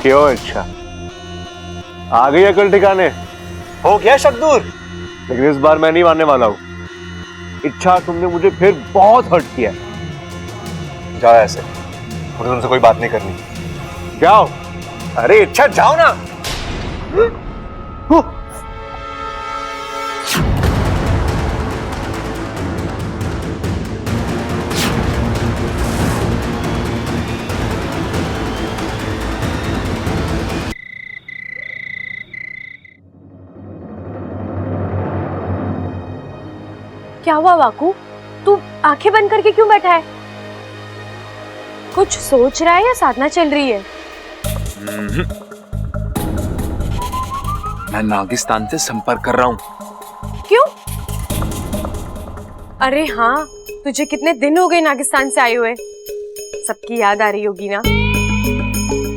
क्यों इच्छा आ गई अकल ठिकाने? हो गया शक दूर। लेकिन इस बार मैं नहीं मानने वाला हूं। इच्छा, तुमने मुझे फिर बहुत हर्ट किया। जाओ ऐसे, मुझे तुमसे कोई बात नहीं करनी। जाओ। अरे इच्छा जाओ ना। क्या हुआ वाकू? तू आंखें बंद करके क्यों बैठा है? कुछ सोच रहा है या साधना चल रही है? मैं नागिस्तान से संपर्क कर रहा हूँ। क्यों? अरे हाँ, तुझे कितने दिन हो गए नागिस्तान से आए हुए। सबकी याद आ रही होगी ना?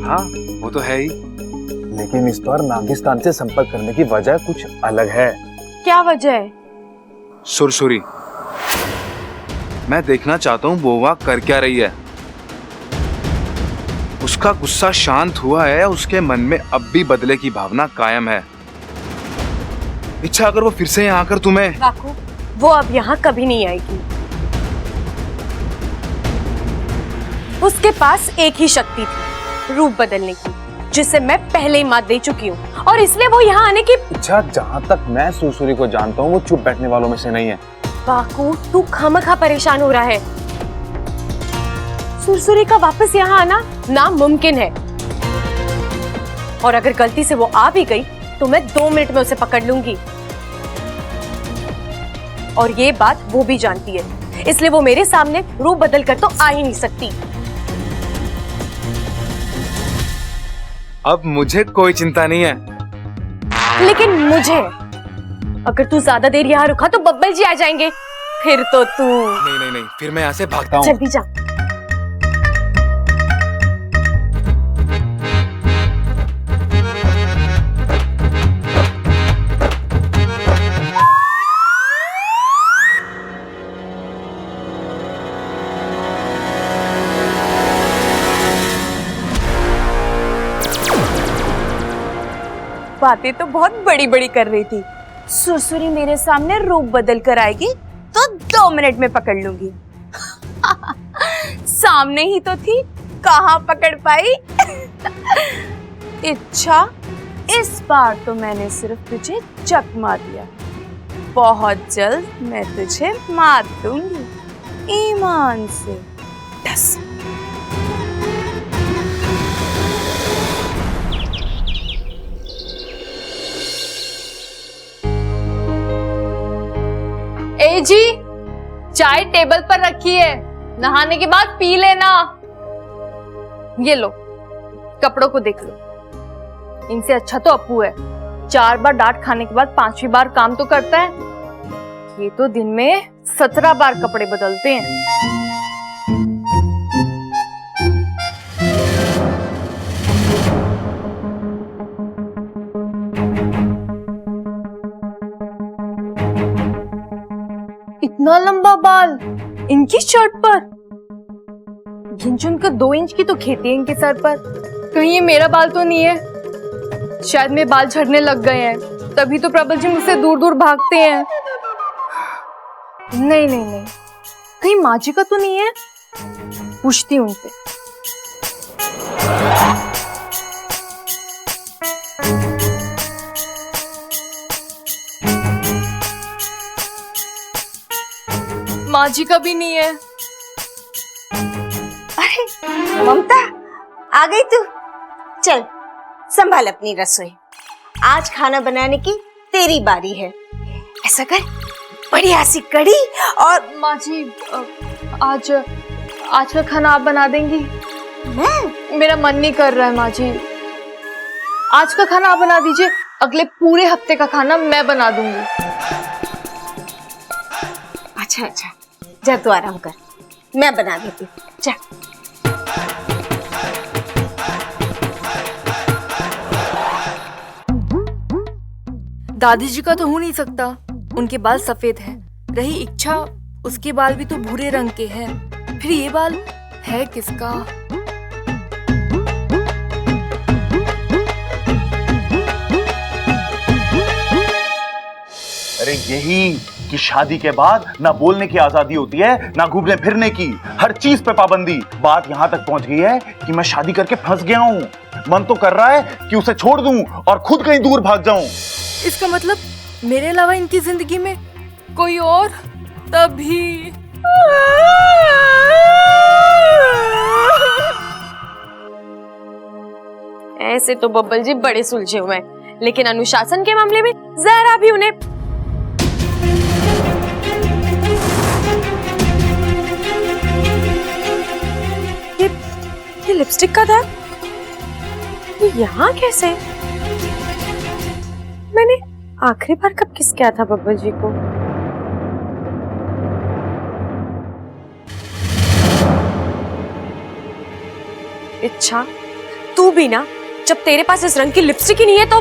हाँ, वो तो है ही। लेकिन इस बार नागिस्तान से संपर्क करने की वजह कुछ अलग है। क्या वजह है? सुरसुरी। मैं देखना चाहता हूँ वो वहां कर क्या रही है। उसका गुस्सा शांत हुआ है, उसके मन में अब भी बदले की भावना कायम है। इच्छा, अगर वो फिर से यहाँ आकर तुम्हें... वाकू, वो अब यहाँ कभी नहीं आएगी। उसके पास एक ही शक्ति थी, रूप बदलने की, जिसे मैं पहले ही मात दे चुकी हूँ, और इसलिए वो यहाँ आने की... इच्छा, जहाँ तक मैं सुरसुरी को जानता हूँ वो चुप बैठने वालों में से नहीं है। वाकू, तू खामखा परेशान हो रहा है। सुरसुरी का वापस यहाँ आना नामुमकिन है, और अगर गलती से वो आ भी गई तो मैं 2 मिनट में उसे पकड़ लूंगी। और ये बात वो भी जानती है, इसलिए वो मेरे सामने रूप बदल कर तो आ ही नहीं सकती। अब मुझे कोई चिंता नहीं है। लेकिन मुझे, अगर तू ज्यादा देर यहाँ रुका तो बब्बल जी आ जाएंगे, फिर तो तू... नहीं, फिर मैं यहाँ से भागता हूँ। जल्दी जा। बातें तो बहुत बड़ी बड़ी कर रही थी। सुरसुरी मेरे सामने रूप बदल कर आएगी तो 2 मिनट में पकड़ लूंगी। सामने ही तो थी, कहाँ पकड़ पाई। इच्छा, इस बार तो मैंने सिर्फ तुझे चकमा दिया, बहुत जल्द मैं तुझे मार दूंगी, ईमान से। डस। ए जी, चाय टेबल पर रखी है, नहाने के बाद पी लेना। ये लो, कपड़ों को देख लो, इनसे अच्छा तो अप्पू है। 4 बार डांट खाने के बाद 5वीं बार काम तो करता है। ये तो दिन में 17 बार कपड़े बदलते हैं। इतना लंबा बाल इनकी शर्ट पर, गिन कर 2 इंच की तो खेती है इनके सर पर। कहीं ये मेरा बाल तो नहीं है? शायद मेरे बाल झड़ने लग गए हैं, तभी तो प्रबल जी मुझसे दूर दूर भागते हैं। नहीं, कहीं माँ जी का तो नहीं है? पूछती हूँ उनसे। माँ जी का भी नहीं है। अरे ममता, आ गई तू? चल संभाल अपनी रसोई, आज खाना बनाने की तेरी बारी है। ऐसा कर, बढ़िया सी कढ़ी और... माँ जी, आज का खाना आप बना देंगी? मेरा मन नहीं कर रहा है माँ जी, आज का खाना आप बना दीजिए, अगले पूरे हफ्ते का खाना मैं बना दूंगी। अच्छा, जा तू आराम कर, मैं बना देती हूँ। जा। दादी जी का तो हो नहीं सकता, उनके बाल सफेद हैं। रही इच्छा, उसके बाल भी तो भूरे रंग के हैं। फिर ये बाल है किसका? अरे यही कि शादी के बाद ना बोलने की आजादी होती है, ना घूमने फिरने की, हर चीज पे पाबंदी। बात यहाँ तक पहुंच गई है कि मैं शादी करके फंस गया हूँ। मन तो कर रहा है कि उसे छोड़ दूं और खुद कहीं दूर भाग जाऊं। इसका मतलब मेरे अलावा इनकी जिंदगी में कोई और? तभी ऐसे तो बब्बल जी बड़े सुलझे हुए हैं, लेकिन अनुशासन के मामले में जरा भी उन्हें ये लिपस्टिक का था, ये यहाँ कैसे? मैंने आखिरी बार कब किस किया था बब्बल जी को? इच्छा, तू भी ना, जब तेरे पास इस रंग की लिपस्टिक ही नहीं है तो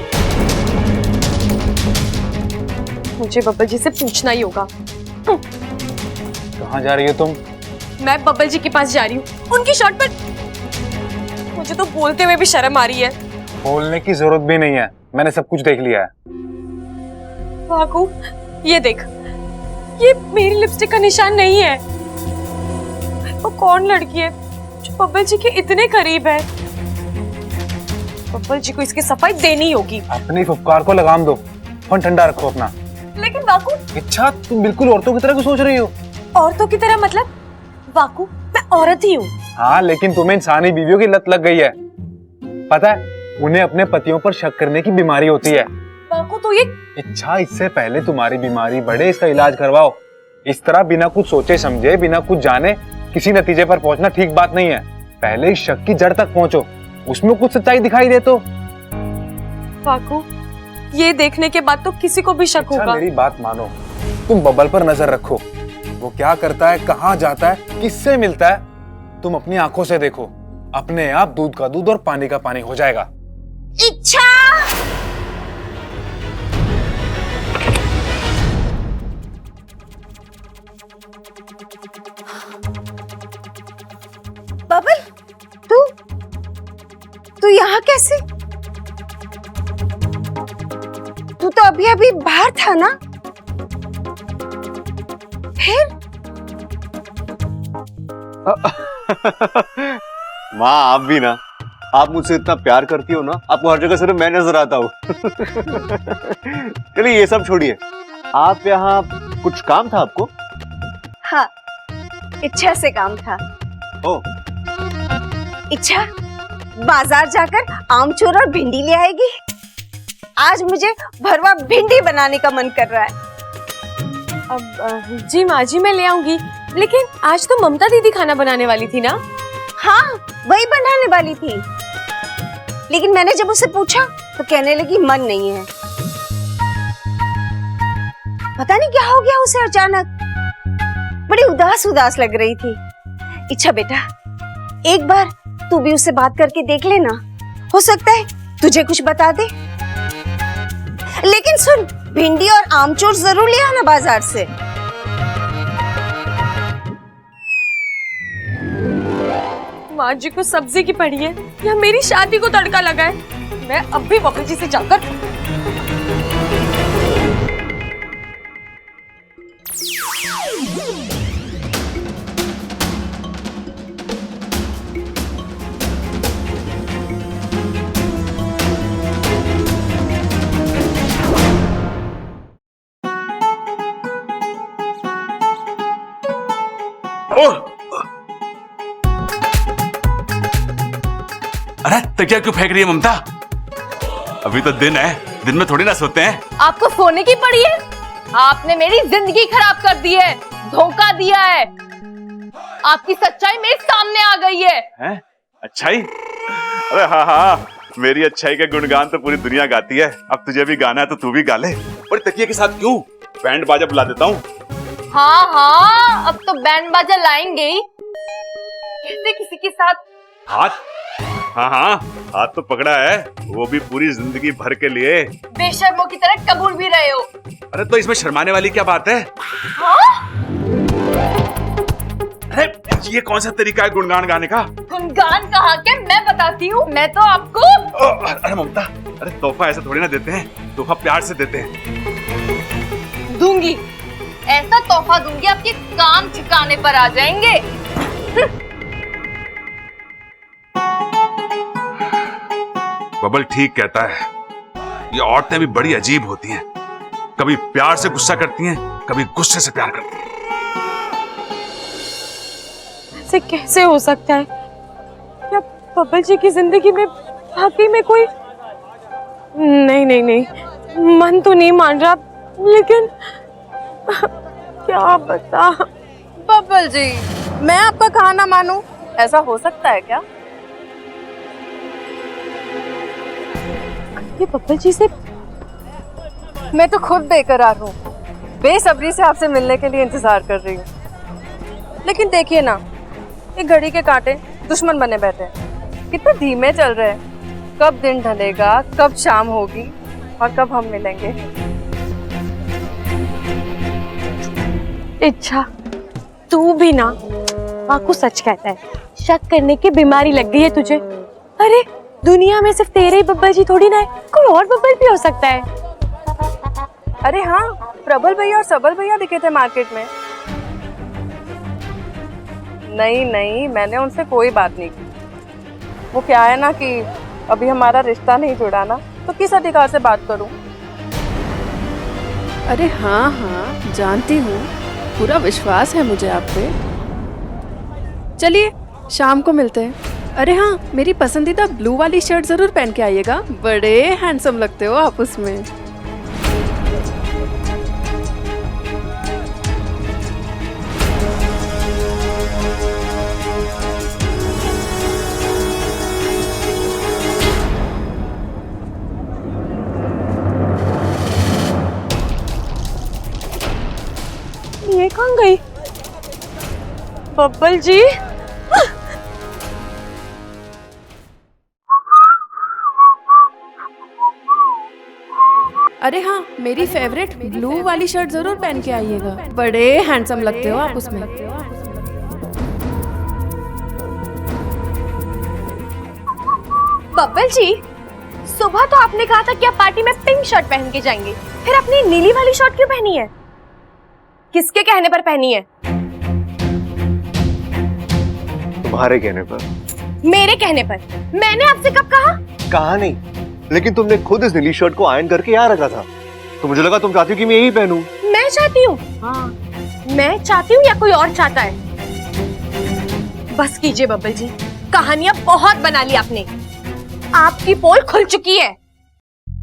मुझे बब्बल जी से पूछना ही होगा। कहाँ जा रही हो तुम? मैं बब्बल जी के पास जा रही हूँ, उनकी शर्ट पर। मुझे तो बोलते हुए भी शर्म आ रही है। बोलने की जरूरत भी नहीं है, मैंने सब कुछ देख लिया है। वाकू, ये देख, ये मेरी लिपस्टिक का निशान नहीं है। वो कौन लड़की है जो बब्बल जी के इतने करीब है? बब्बल जी को इसकी सफाई देनी होगी। अपनी फुफकार को लगाम दो, फोन ठंडा रखो अपना। लेकिन वाकू, इच्छा, तुम बिल्कुल औरतों की तरह क्यों सोच रही हो? औरतों की तरह मतलब? वाकू, मैं औरत ही हूँ। हाँ, लेकिन तुम्हें इंसानी बीवियों की लत लग गई है। पता है, उन्हें अपने पतियों पर शक करने की बीमारी होती है। वाकू, तो ये इच्छा, इससे पहले तुम्हारी बीमारी बढ़े इसका इलाज करवाओ। इस तरह बिना कुछ सोचे समझे, बिना कुछ जाने किसी नतीजे पर पहुंचना ठीक बात नहीं है। पहले इस शक की जड़ तक पहुंचो, उसमें कुछ सच्चाई दिखाई दे तो। वाकू, ये देखने के बाद तो किसी को भी शक होगा। मेरी बात मानो, तुम बबल पर नजर रखो। वो क्या करता है, कहाँ जाता है, किससे मिलता है, तुम अपनी आंखों से देखो। अपने आप दूध का दूध और पानी का पानी हो जाएगा। इच्छा, बबल, तू यहाँ कैसे? तू तो अभी अभी बाहर था ना? फिर माँ, आप भी ना, आप मुझसे इतना प्यार करती हो ना, आपको हर जगह सिर्फ मैं नजर आता हूँ। चलिए ये सब छोड़िए, आप यहाँ कुछ काम था आपको? हाँ, इच्छा से काम था। ओ, इच्छा बाजार जाकर आमचूर और भिंडी ले आएगी। आज मुझे भरवा भिंडी बनाने का मन कर रहा है। अब जी माँ जी, मैं ले आऊंगी, लेकिन आज तो ममता दीदी खाना बनाने वाली थी ना? हाँ, वही बनाने वाली थी, लेकिन मैंने जब उसे पूछा तो कहने लगी मन नहीं है। पता नहीं क्या हो गया उसे अचानक, बड़ी उदास उदास लग रही थी। इच्छा बेटा, एक बार तू भी उससे बात करके देख लेना, हो सकता है तुझे कुछ बता दे। लेकिन सुन, भिंडी और आमचूर जरूर ले आना बाजार से। माँ जी को सब्जी की पड़ी है या मेरी शादी को तड़का लगा है? मैं अब भी बब्बल जी से जाकर अरे तकिया क्यों फेंक रही है ममता? अभी तो दिन है, दिन में थोड़ी ना सोते हैं। आपको सोने की पड़ी है? आपने मेरी जिंदगी खराब कर दी है, धोखा दिया है। आपकी सच्चाई मेरे सामने आ गई है। हैं? अच्छाई? अरे हाँ हाँ, मेरी अच्छाई के गुणगान तो पूरी दुनिया गाती है। अब तुझे भी गाना है तो तू भी गा ले। और तकिया के साथ क्यों? बैंड बाजा बुला देता हूँ। हाँ हाँ, अब तो बैंड बाजा लाएंगे ही। कैसे किसी के साथ? हाथ? हाँ हाँ, हाथ तो पकड़ा है, वो भी पूरी जिंदगी भर के लिए। बेशर्मों की तरह कबूल भी रहे हो। अरे तो इसमें शर्माने वाली क्या बात है? हाँ? अरे ये कौन सा तरीका है गुणगान गाने का? गुणगान कहाँ के, मैं बताती हूँ। मैं तो आपको अरे ममता, अरे तोहफा ऐसे थोड़ी ना देते हैं, तोहफा प्यार से देते हैं। दूंगी, ऐसा तोहफा दूंगी आपके काम ठिकाने पर आ जाएंगे। बबल ठीक कहता है, ये औरतें भी बड़ी अजीब होती हैं। कभी प्यार से गुस्सा करती हैं, कभी गुस्से से प्यार करती हैं। ऐसे कैसे हो सकता है? क्या बब्बल जी की जिंदगी में वाकई में कोई नहीं, मन तो नहीं मान रहा, लेकिन क्या बता। बब्बल जी, मैं आपका कहा ना मानूं, ऐसा हो सकता है क्या? ये बब्बल जी से मैं तो खुद बेकरार हूँ, बेसब्री से आपसे मिलने के लिए इंतजार कर रही हूँ। लेकिन देखिए ना, ये घड़ी के कांटे दुश्मन बने बैठे हैं, कितने धीमे चल रहे हैं। कब दिन ढलेगा, कब शाम होगी और कब हम मिलेंगे। इच्छा, तू भी ना वाकु सच कहता है, शक करने की बीमारी लग गई है तुझे। अरे दुनिया में सिर्फ तेरे ही बब्बल जी थोड़ी ना है, कोई और बब्बल भी हो सकता है। अरे हाँ, प्रबल भैया और सबल भैया दिखे थे मार्केट में। नहीं, मैंने उनसे कोई बात नहीं की। वो क्या है ना कि अभी हमारा रिश्ता नहीं जुड़ा ना, तो किस अधिकार से बात करूं? अरे हाँ, जानती हूँ, पूरा विश्वास है मुझे आप पे। चलिए शाम को मिलते हैं। अरे हाँ, मेरी पसंदीदा ब्लू वाली शर्ट जरूर पहन के आइएगा, बड़े हैंडसम लगते हो आप उसमें। ये कहाँ गई बब्बल जी? अरे हाँ, मेरी फेवरेट ब्लू वाली शर्ट जरूर पहन के आइएगा, बड़े हैंडसम लगते हो आप उसमें। बब्बल जी, सुबह तो आपने कहा था कि आप पार्टी में पिंक शर्ट पहन के जाएंगे, फिर अपनी नीली वाली शर्ट क्यों पहनी है? किसके कहने पर पहनी है? तुम्हारे कहने पर। मेरे कहने पर? मैंने आपसे कब कहा? कहा नहीं, लेकिन तुमने खुद इस नीली शर्ट को आयरन करके यहाँ रखा था, तो मुझे लगा तुम चाहती हो कि मैं यही पहनूं। मैं चाहती हूँ? हाँ, मैं चाहती हूँ या कोई और चाहता है? बस कीजिए बब्बल जी, कहानियां बहुत बना ली आपने। आपकी पोल खुल चुकी है।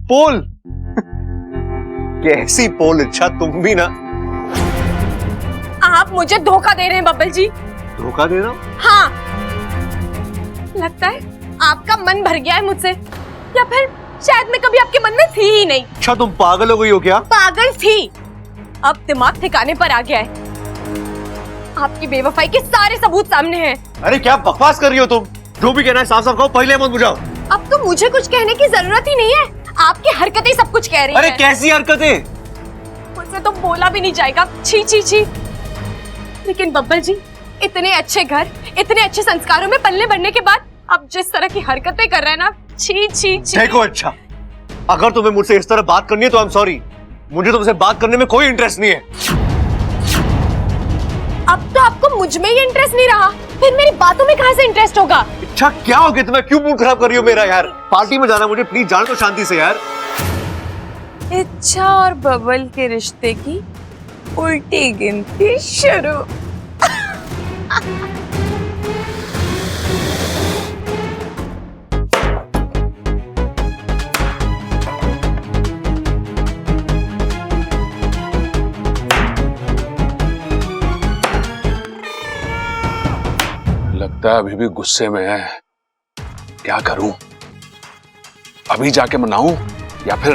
पोल? कैसी पोल इच्छा, तुम भी ना। आप मुझे धोखा दे रहे हैं बब्बल जी। धोखा दे रहा हूं? हाँ, लगता है आपका मन भर गया है मुझसे, या फिर शायद मैं कभी आपके मन में थी ही नहीं। अच्छा, तुम पागल हो गई हो क्या? पागल थी, अब दिमाग ठिकाने पर आ गया है। आपकी बेवफाई के सारे सबूत सामने हैं। अरे क्या बकवास कर रही हो तुम? जो भी कहना है साफ साफ कहो, पहले मत बुझाओ। अब तो मुझे कुछ कहने की जरूरत ही नहीं है, आपकी हरकतें सब कुछ कह रही अरे हैं। कैसी हरकतें? मुझसे तो बोला भी नहीं जाएगा, छी छी छी। लेकिन बब्बल जी, इतने अच्छे घर, इतने अच्छे संस्कारों में पलने बढ़ने के बाद अब जिस तरह की हरकतें कर रहे हैं ना, छी छी छी। देखो अच्छा, अगर तुम्हें मुझसे इस तरह बात करनी है तो आई एम सॉरी, मुझे तुमसे बात करने में कोई इंटरेस्ट नहीं है। अब तो आपको मुझ में ही इंटरेस्ट नहीं रहा, फिर मेरी बातों में कहां से इंटरेस्ट होगा? अच्छा क्या हो गया तुम्हें? क्यों मूड खराब कर रही हो मेरा? यार पार्टी में जाना, मुझे प्लीज जाने दो शांति से यार। इच्छा और बबल के रिश्ते की उल्टी गिनती शुरू। लगता है अभी भी गुस्से में है। क्या करूं? अभी जाके मनाऊं या फिर?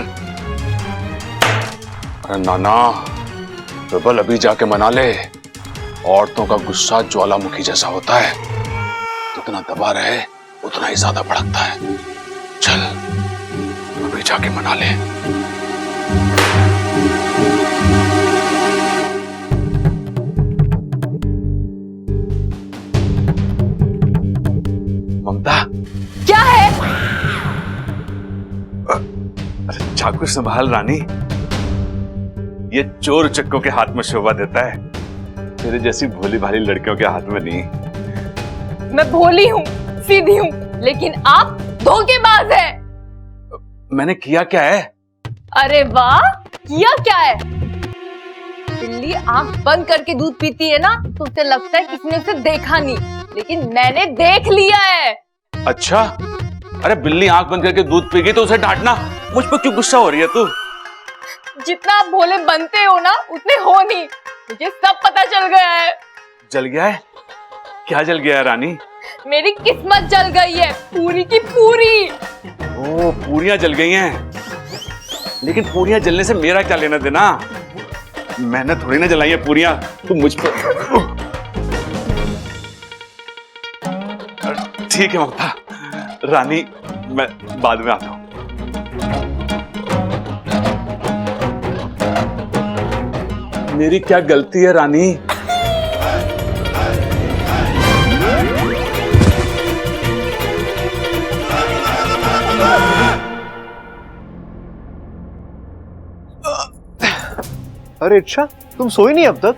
अरे नाना, प्रबल अभी जाके मना ले। औरतों का गुस्सा ज्वालामुखी जैसा होता है, जितना दबा रहे उतना ही ज्यादा भड़कता है। चल अभी जाके मना ले। ममता, क्या है? अरे चाकू संभाल रानी। ये चोर चक्कों के हाथ में शोभा देता है, तेरे जैसी भोली भाली लड़कियों के हाथ में नहीं। मैं भोली हूँ, सीधी हूँ, लेकिन आप धोखेबाज है। मैंने किया क्या है? अरे वाह, किया क्या है? बिल्ली आंख बंद करके दूध पीती है ना, तो उसे लगता है किसी ने उसे देखा नहीं, लेकिन मैंने देख लिया है। अच्छा, अरे बिल्ली आंख बंद करके दूध पी गई तो उसे डांटना, मुझ पर क्यों गुस्सा हो रही है तू? जितना आप भोले बनते हो ना, उतने हो नहीं। मुझे सब पता चल गया है। जल गया है? क्या जल गया है रानी? मेरी किस्मत जल गई है, पूरी की पूरी। ओ, पूरियां जल गई हैं। लेकिन पूरियां जलने से मेरा क्या लेना देना? मैंने थोड़ी ना जलाई है पूरियां, तू मुझ पर। ठीक है ममता, रानी मैं बाद में आता हूं। मेरी क्या गलती है रानी? अरे अच्छा, तुम सोई नहीं अब तक?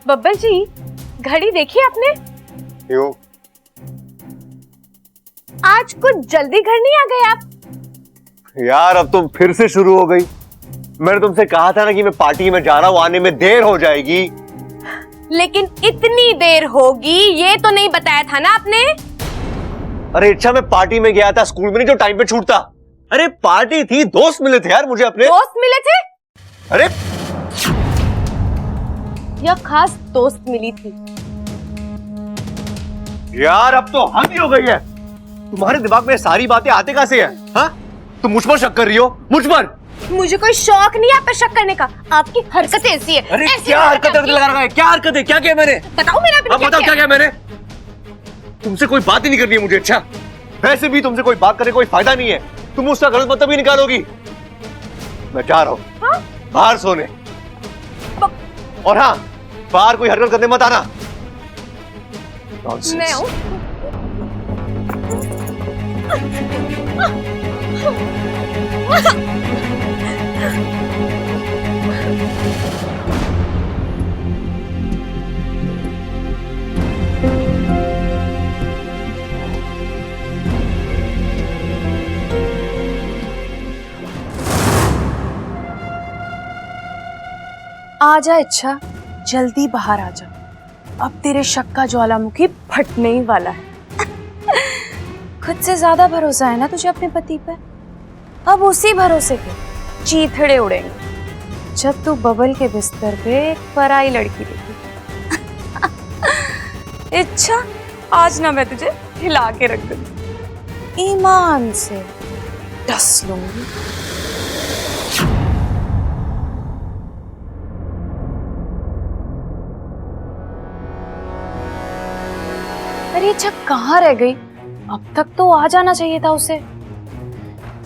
बब्बल जी, घड़ी देखी आपने? क्यों? आज कुछ जल्दी घर नहीं आ गए आप? यार अब तुम फिर से शुरू हो गई। मैंने तुमसे कहा था ना कि मैं पार्टी में जा रहा हूं, आने में देर हो जाएगी। लेकिन इतनी देर होगी ये तो नहीं बताया था ना आपने? अरे अच्छा, मैं पार्टी में गया था, स्कूल में नहीं जो टाइम पे छूटता। अरे पार्टी थी, दोस्त मिले थे यार मुझे अपने। दोस्त मिले थे? अरे या खास दोस्त मिली थी? यार अब तो हद ही हो गई है। तुम्हारे दिमाग में सारी बातें आते कहां से है? हाँ, तुम मुझ पर शक कर रही हो? मुझ पर? मुझे कोई शौक नहीं है आप पर शक करने का। आपकी हरकतें ऐसी है। अरे क्या हरकत लगा रखा है? क्या हरकत है? क्या किया मैंने? बताओ मेरा। बताओ क्या किया मैंने? तुमसे कोई बात ही नहीं करनी है मुझे। अच्छा, वैसे भी तुमसे कोई बात करने कोई फायदा नहीं है, तुम उसका गलत मतलब ही निकालोगी। मैं जा रहा हूं बाहर सोने। और हाँ, बाहर कोई हरकत करने मत आना। मैं हूं। आ जा इच्छा, जल्दी बाहर आ जा। अब तेरे शक का ज्वालामुखी फटने ही वाला है। खुद से ज्यादा भरोसा है ना तुझे अपने पति पर? अब उसी भरोसे के चीथड़े उड़ेंगे जब तू बबल के बिस्तर पे एक पराई लड़की देखी। इच्छा, आज ना मैं तुझे हिला के रख दूंगी, ईमान से डस लूंगी। अरे अच्छा, कहाँ रह गई? अब तक तो आ जाना चाहिए था उसे।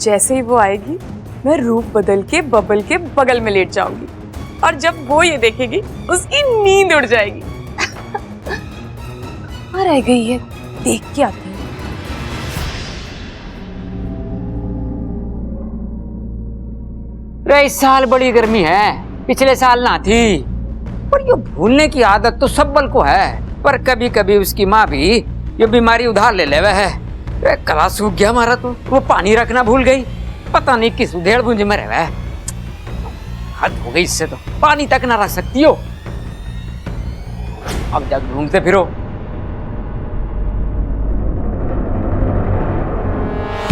जैसे ही वो आएगी मैं रूप बदल के बबल के बगल में लेट जाऊंगी, और जब वो ये देखेगी उसकी नींद उड़ जाएगी। कहाँ रह गई है? देख के आती हूँ। इस साल बड़ी गर्मी है, पिछले साल ना थी। और ये भूलने की आदत तो सब को है, पर कभी कभी उसकी माँ भी ये बीमारी उधार ले लेवे है। कला सूख गया हमारा, तो वो पानी रखना भूल गई, पता नहीं किस उधेड़ भुंज में रहे। हद हो गई इससे, तो पानी तक ना रख सकती हो। अब जब घूमते फिरो।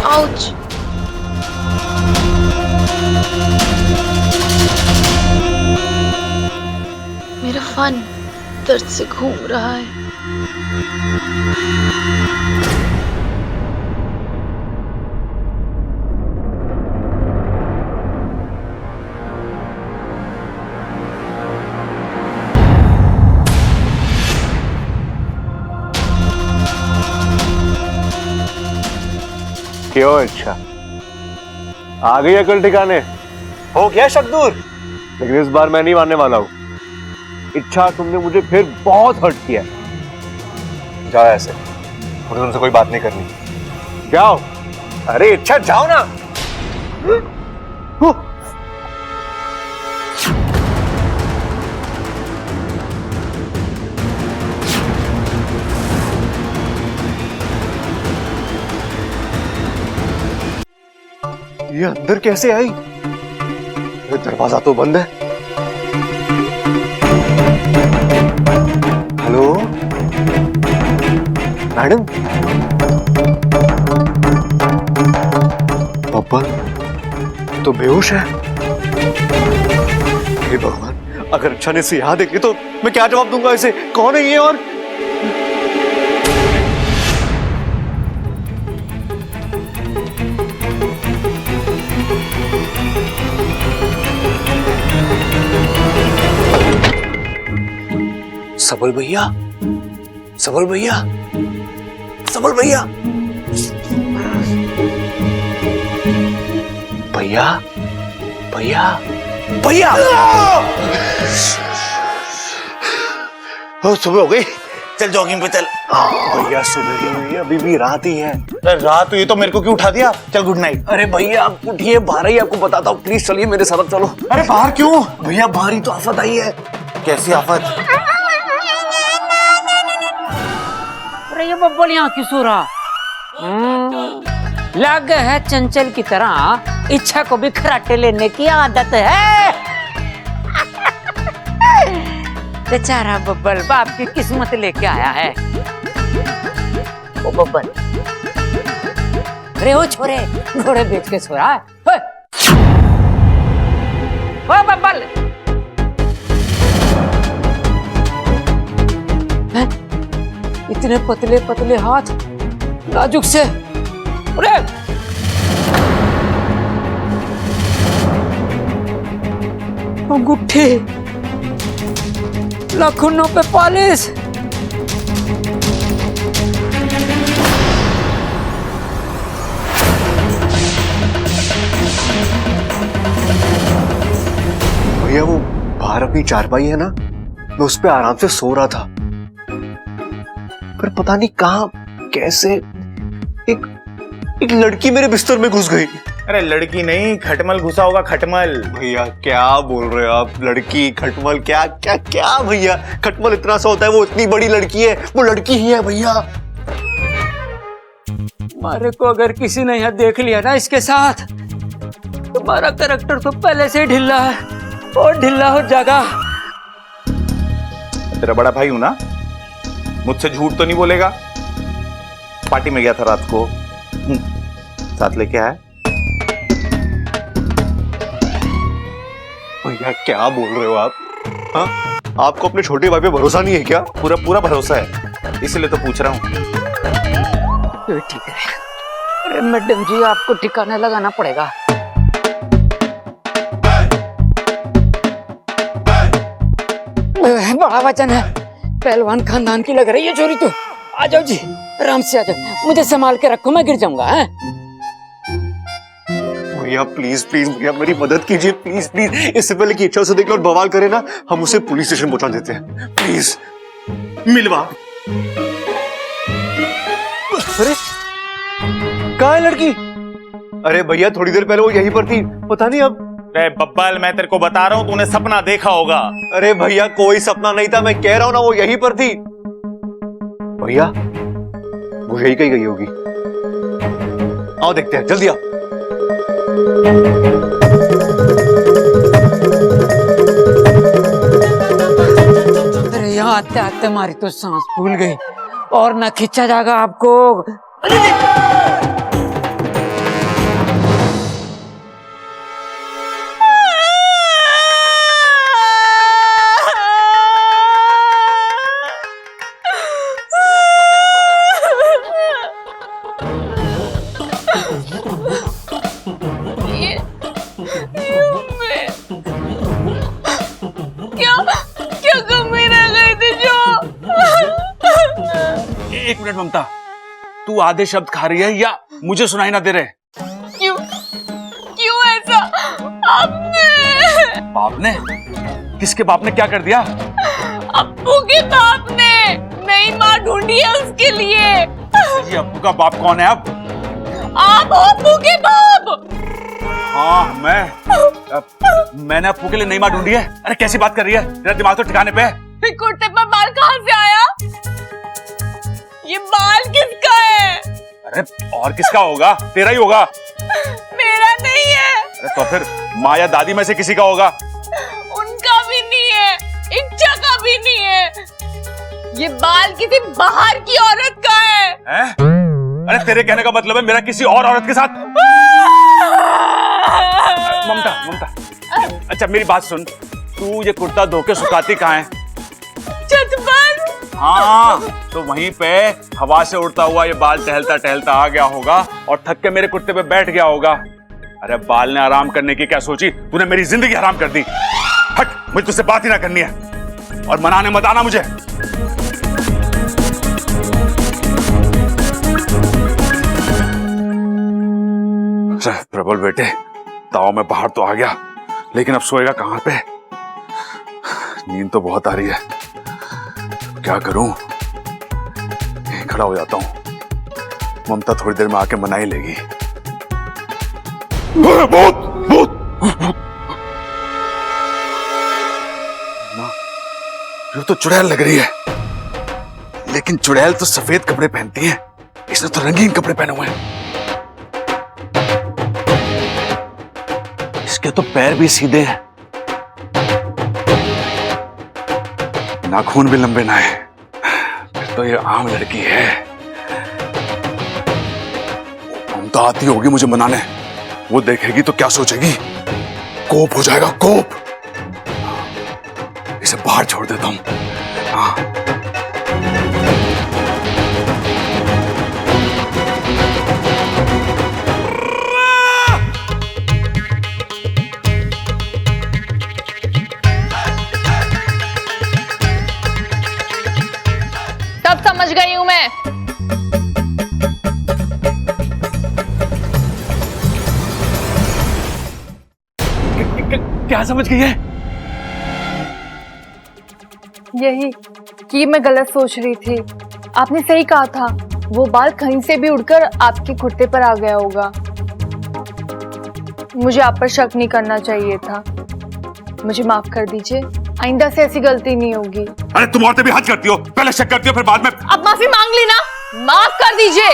आउच। मेरा फन दर्द से घूम रहा है। क्यों? अच्छा, आ गई अकल ठिकाने? हो गया शक दूर? लेकिन इस बार मैं नहीं मानने वाला हूं। इच्छा, तुमने मुझे फिर बहुत हर्ट किया। जाओ ऐसे, मुझे तुमसे कोई बात नहीं करनी। जाओ। अरे इच्छा, जाओ ना। ये अंदर कैसे आई? ये दरवाजा तो बंद है। हेलो मैडम, बब्बल तो बेहोश है। हे भगवान, अगर अच्छा ने इसे यहाँ देखे तो मैं क्या जवाब दूंगा इसे? कौन है ये? और सबल भैया, सबल भैया, सबल भैया, भैया, भैया, भैया। सुबह हो गई, चल जॉगिंग पे चल। भैया सुबह ही हुई है, अभी भी रात ही है। अरे रात हुई तो मेरे को क्यों उठा दिया? चल गुड नाइट। अरे भैया आप उठिए, बाहर ही आपको बताता हूँ, प्लीज चलिए मेरे साथ चलो। अरे बाहर क्यों? भैया बाहर ही तो आफत आई है। कैसी आफत? अरे ये बब्बल यहाँ क्यों सो रहा? लग है चंचल की तरह इच्छा को भी खराटे लेने की आदत है। बेचारा बब्बल बाप की किस्मत लेके आया है। ओ बब्बल, अरे ओ छोरे, घोड़े बेच के सो रहा है। ओ बब्बल, इतने पतले पतले हाथ, नाजुक से, अरे अंगूठी, लाखों पे पॉलिश। भैया वो बाहर अपनी चारपाई है ना, मैं उस पे आराम से सो रहा था, पर पता नहीं कहां कैसे एक लड़की मेरे बिस्तर में घुस गई। अरे लड़की नहीं, खटमल घुसा होगा, खटमल। भैया क्या बोल रहे हो आप? लड़की खटमल? क्या क्या क्या भैया, खटमल इतना सा होता है, वो इतनी बड़ी लड़की है, वो लड़की ही है भैया। हमारे को अगर किसी ने यहाँ देख लिया ना इसके साथ, तुम्हारा कैरेक्टर तो पहले से ढिल्ला है और ढिल्ला हो जाएगा। तेरा बड़ा भाई हूं ना, मुझसे झूठ तो नहीं बोलेगा। पार्टी में गया था रात को, साथ लेके आया। भैया क्या बोल रहे हो आप? हाँ, आपको अपने छोटे भाई पे भरोसा नहीं है क्या? पूरा पूरा भरोसा है, इसलिए तो पूछ रहा हूँ। ठीक है। अरे मैडम जी, आपको ठिकाना लगाना पड़ेगा। बड़ा वचन है, पहलवान खानदान की लग रही है चोरी तो। आ जाओ जी, आराम से आ जाओ, मुझे संभाल के रखो, मैं गिर जाऊंगा। भैया प्लीज प्लीज भैया मेरी मदद कीजिए, प्लीज प्लीज। इससे पहले कि इच्छा से देख लो और बवाल करे ना, हम उसे पुलिस स्टेशन पहुंचा देते हैं, प्लीज। मिलवा। अरे कहाँ है लड़की? अरे भैया थोड़ी देर पहले वो यहीं पर थी, पता नहीं अब। अरे बब्बल, मैं तेरे को बता रहा हूँ, तूने सपना देखा होगा। अरे भैया कोई सपना नहीं था, मैं कह रहा हूँ ना वो यहीं पर थी। भैया वो यही कहीं गई होगी, आओ देखते हैं, जल्दी आओ। अरे यहाँ आते आते हमारी तो सांस फूल गई और ना खींचा जाएगा आपको। क्या कमी रह गई थी जो? एक मिनट ममता, तू आधे शब्द खा रही है या मुझे सुनाई ना दे रहे? क्यों क्यों ऐसा? आपने? बाप ने? किसके बाप ने क्या कर दिया? अप्पू के बाप ने नई माँ ढूंढी है उसके लिए। ये अप्पू का बाप कौन है अब? आप हो अप्पू के बाप। हाँ मैंने अप्पू के लिए नई माँ ढूंढी है। अरे कैसी बात कर रही है, तेरा दिमाग तो ठिकाने पे है। कुर्ते पर बाल कहाँ से आया? ये बाल किसका है? अरे और किसका होगा, तेरा ही होगा। मेरा नहीं है। अरे तो फिर माँ या दादी में से किसी का होगा। उनका भी नहीं है, इच्छा का भी नहीं है। ये बाल किसी बाहर की औरत का है। अरे तेरे कहने का मतलब है मेरा किसी और औरत के साथ? ममता अच्छा मेरी बात सुन, तू ये कुर्ता धो के सुखाती कहाँ है? छत पर। हाँ तो वहीं पे हवा से उड़ता हुआ ये बाल टहलता टहलता आ गया होगा और थक के मेरे कुर्ते पे बैठ गया होगा। अरे बाल ने आराम करने की क्या सोची, तूने मेरी जिंदगी हराम कर दी। हट, मुझे तुझसे बात ही ना करनी है और मनाने मत आना मुझे। प्रबल बेटे, ताव में बाहर तो आ गया, लेकिन अब सोएगा कहां पे? नींद तो बहुत आ रही है, क्या करूं? यहीं खड़ा हो जाता हूं, ममता थोड़ी देर में आके मना ही लेगी। भूत ये तो चुड़ैल लग रही है, लेकिन चुड़ैल तो सफेद कपड़े पहनती है, इसने तो रंगीन कपड़े पहने हुए हैं। इसके तो पैर भी सीधे हैं, नाखून भी लंबे ना है, फिर तो ये आम लड़की है। ममता आती होगी मुझे मनाने, वो देखेगी तो क्या सोचेगी? कोप हो जाएगा, कोप। इसे बाहर छोड़ देता हूं। हाँ सब समझ गई हूं मैं। क्या समझ गई है? यही कि मैं गलत सोच रही थी। आपने सही कहा था, वो बाल कहीं से भी उड़कर आपके कुर्ते पर आ गया होगा। मुझे आप पर शक नहीं करना चाहिए था। मुझे माफ कर दीजिए, आइंदा से ऐसी गलती नहीं होगी। अरे तुम औरतें भी हद करती हो, पहले शक करती हो फिर बाद में। अब माफी मांग ली ना, माफ कर दीजिए।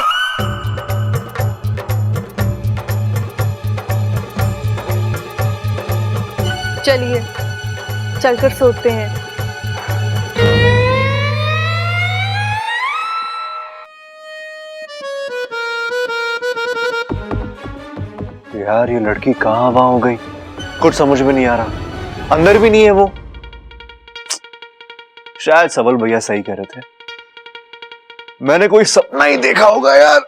चलिए चलकर सोते हैं। यार ये लड़की कहाँ वहां हो गई, कुछ समझ में नहीं आ रहा। अंदर भी नहीं है वो। शायद सबल भैया सही कह रहे थे, मैंने कोई सपना ही देखा होगा यार।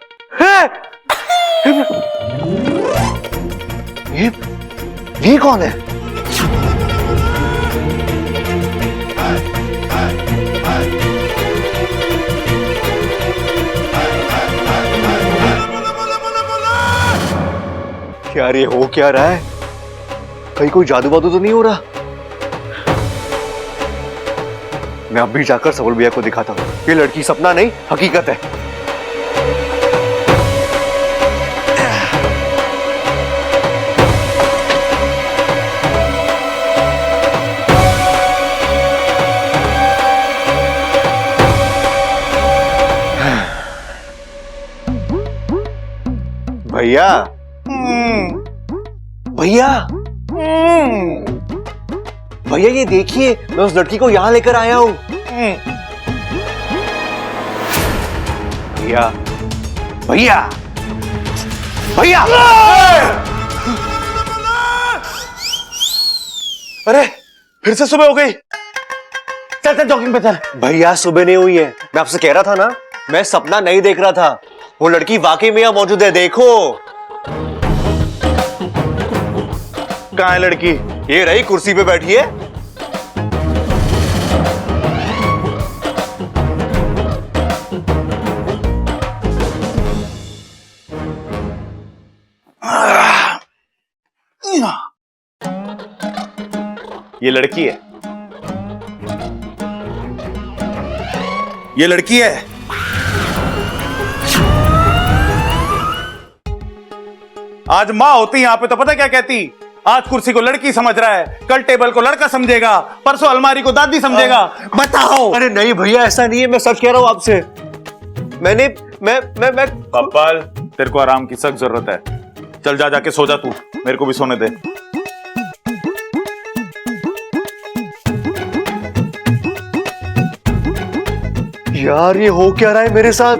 ये कौन है? यार ये हो क्या रहा है? कहीं कोई जादू वादू तो नहीं हो रहा? मैं अब भी जाकर सबल भैया को दिखाता हूं, ये लड़की सपना नहीं हकीकत है। भैया भैया भैया ये देखिए, मैं उस लड़की को यहां लेकर आया हूं। भैया भैया भैया अरे फिर से सुबह हो गई। चल चल जॉगिंग पे चल। भैया सुबह नहीं हुई है, मैं आपसे कह रहा था ना, मैं सपना नहीं देख रहा था। वो लड़की वाकई में यहां मौजूद है, देखो। कहां है लड़की? ये रही कुर्सी पे बैठी है। ये लड़की है, ये लड़की है। आज माँ होती यहाँ पे तो पता क्या कहती, आज कुर्सी को लड़की समझ रहा है, कल टेबल को लड़का समझेगा, परसों अलमारी को दादी समझेगा। बताओ। अरे नहीं भैया, ऐसा नहीं है, मैं सच कह रहा हूँ आपसे। मैंने मैं पप्पल, तेरे को आराम की सख्त जरूरत है। चल जा, जाके सो जा तू, मेरे को भी सोने दे। यार ये हो क्या रहा है मेरे साथ?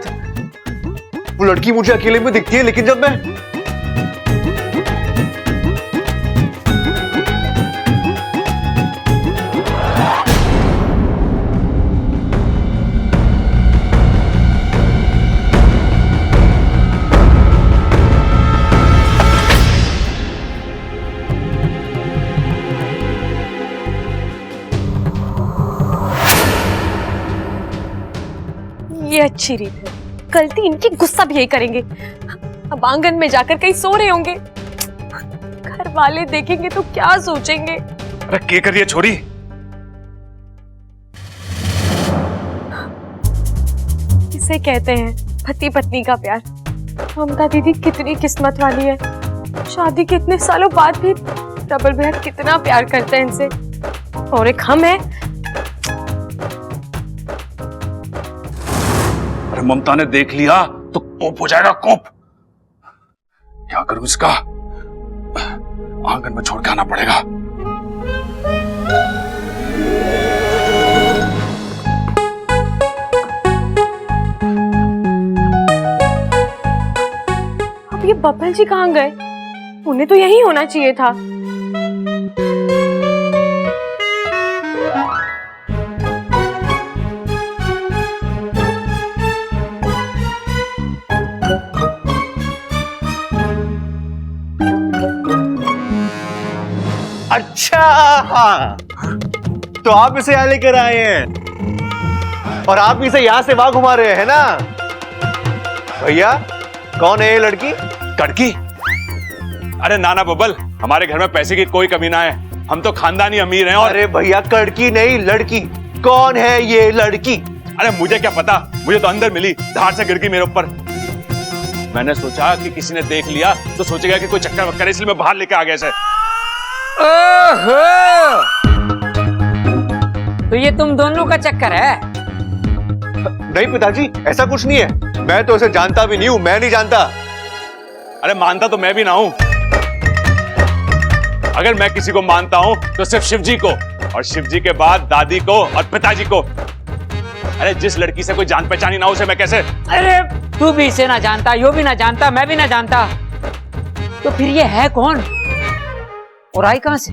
वो लड़की मुझे अकेले में दिखती है, लेकिन जब मैं ये अच्छी रीत है, गलती इनकी, गुस्सा भी यही करेंगे। अब आंगन में जाकर कहीं सो रहे होंगे, घर वाले देखेंगे तो क्या सोचेंगे। अरे क्या कर रही है छोरी? इसे कहते हैं पति पत्नी का प्यार। ममता दीदी कितनी किस्मत वाली है, शादी के इतने सालों बाद भी प्रबल भैया कितना प्यार करते हैं इनसे, और एक हम है। अरे ममता ने देख लिया तो कोप हो जाएगा, कोप। क्या करूं इसका? आंगन में छोड़ के आना पड़ेगा। अब ये बब्बल जी कहाँ गए? उन्हें तो यही होना चाहिए था। अच्छा, तो आप इसे यहाँ लेकर आए हैं और आप इसे यहाँ से वहां घुमा रहे हैं ना? भैया, कौन है ये लड़की? कड़की? अरे नाना बब्बल, हमारे घर में पैसे की कोई कमी ना है, हम तो खानदानी अमीर हैं। और अरे भैया, कड़की नहीं, लड़की। कौन है ये लड़की? अरे मुझे क्या पता, मुझे तो अंदर मिली, धार से गिर गई मेरे ऊपर। मैंने सोचा कि किसी ने देख लिया तो सोचेगा कि कोई चक्कर वक्कर है, इसलिए मैं बाहर लेके आ गया इसे। ओहो, तो ये तुम दोनों का चक्कर है? नहीं पिताजी, ऐसा कुछ नहीं है। मैं तो इसे जानता भी नहीं हूं, मैं नहीं जानता। अरे मानता तो मैं भी ना हूं। अगर मैं किसी को मानता हूं तो सिर्फ शिव जी को, और शिव जी के बाद दादी को और पिताजी को। अरे जिस लड़की से कोई जान पहचानी ना हो, उसे मैं कैसे? अरे तू भी इसे ना जानता, यो भी ना जानता, मैं भी ना जानता, तो फिर ये है कौन और आई कहां से?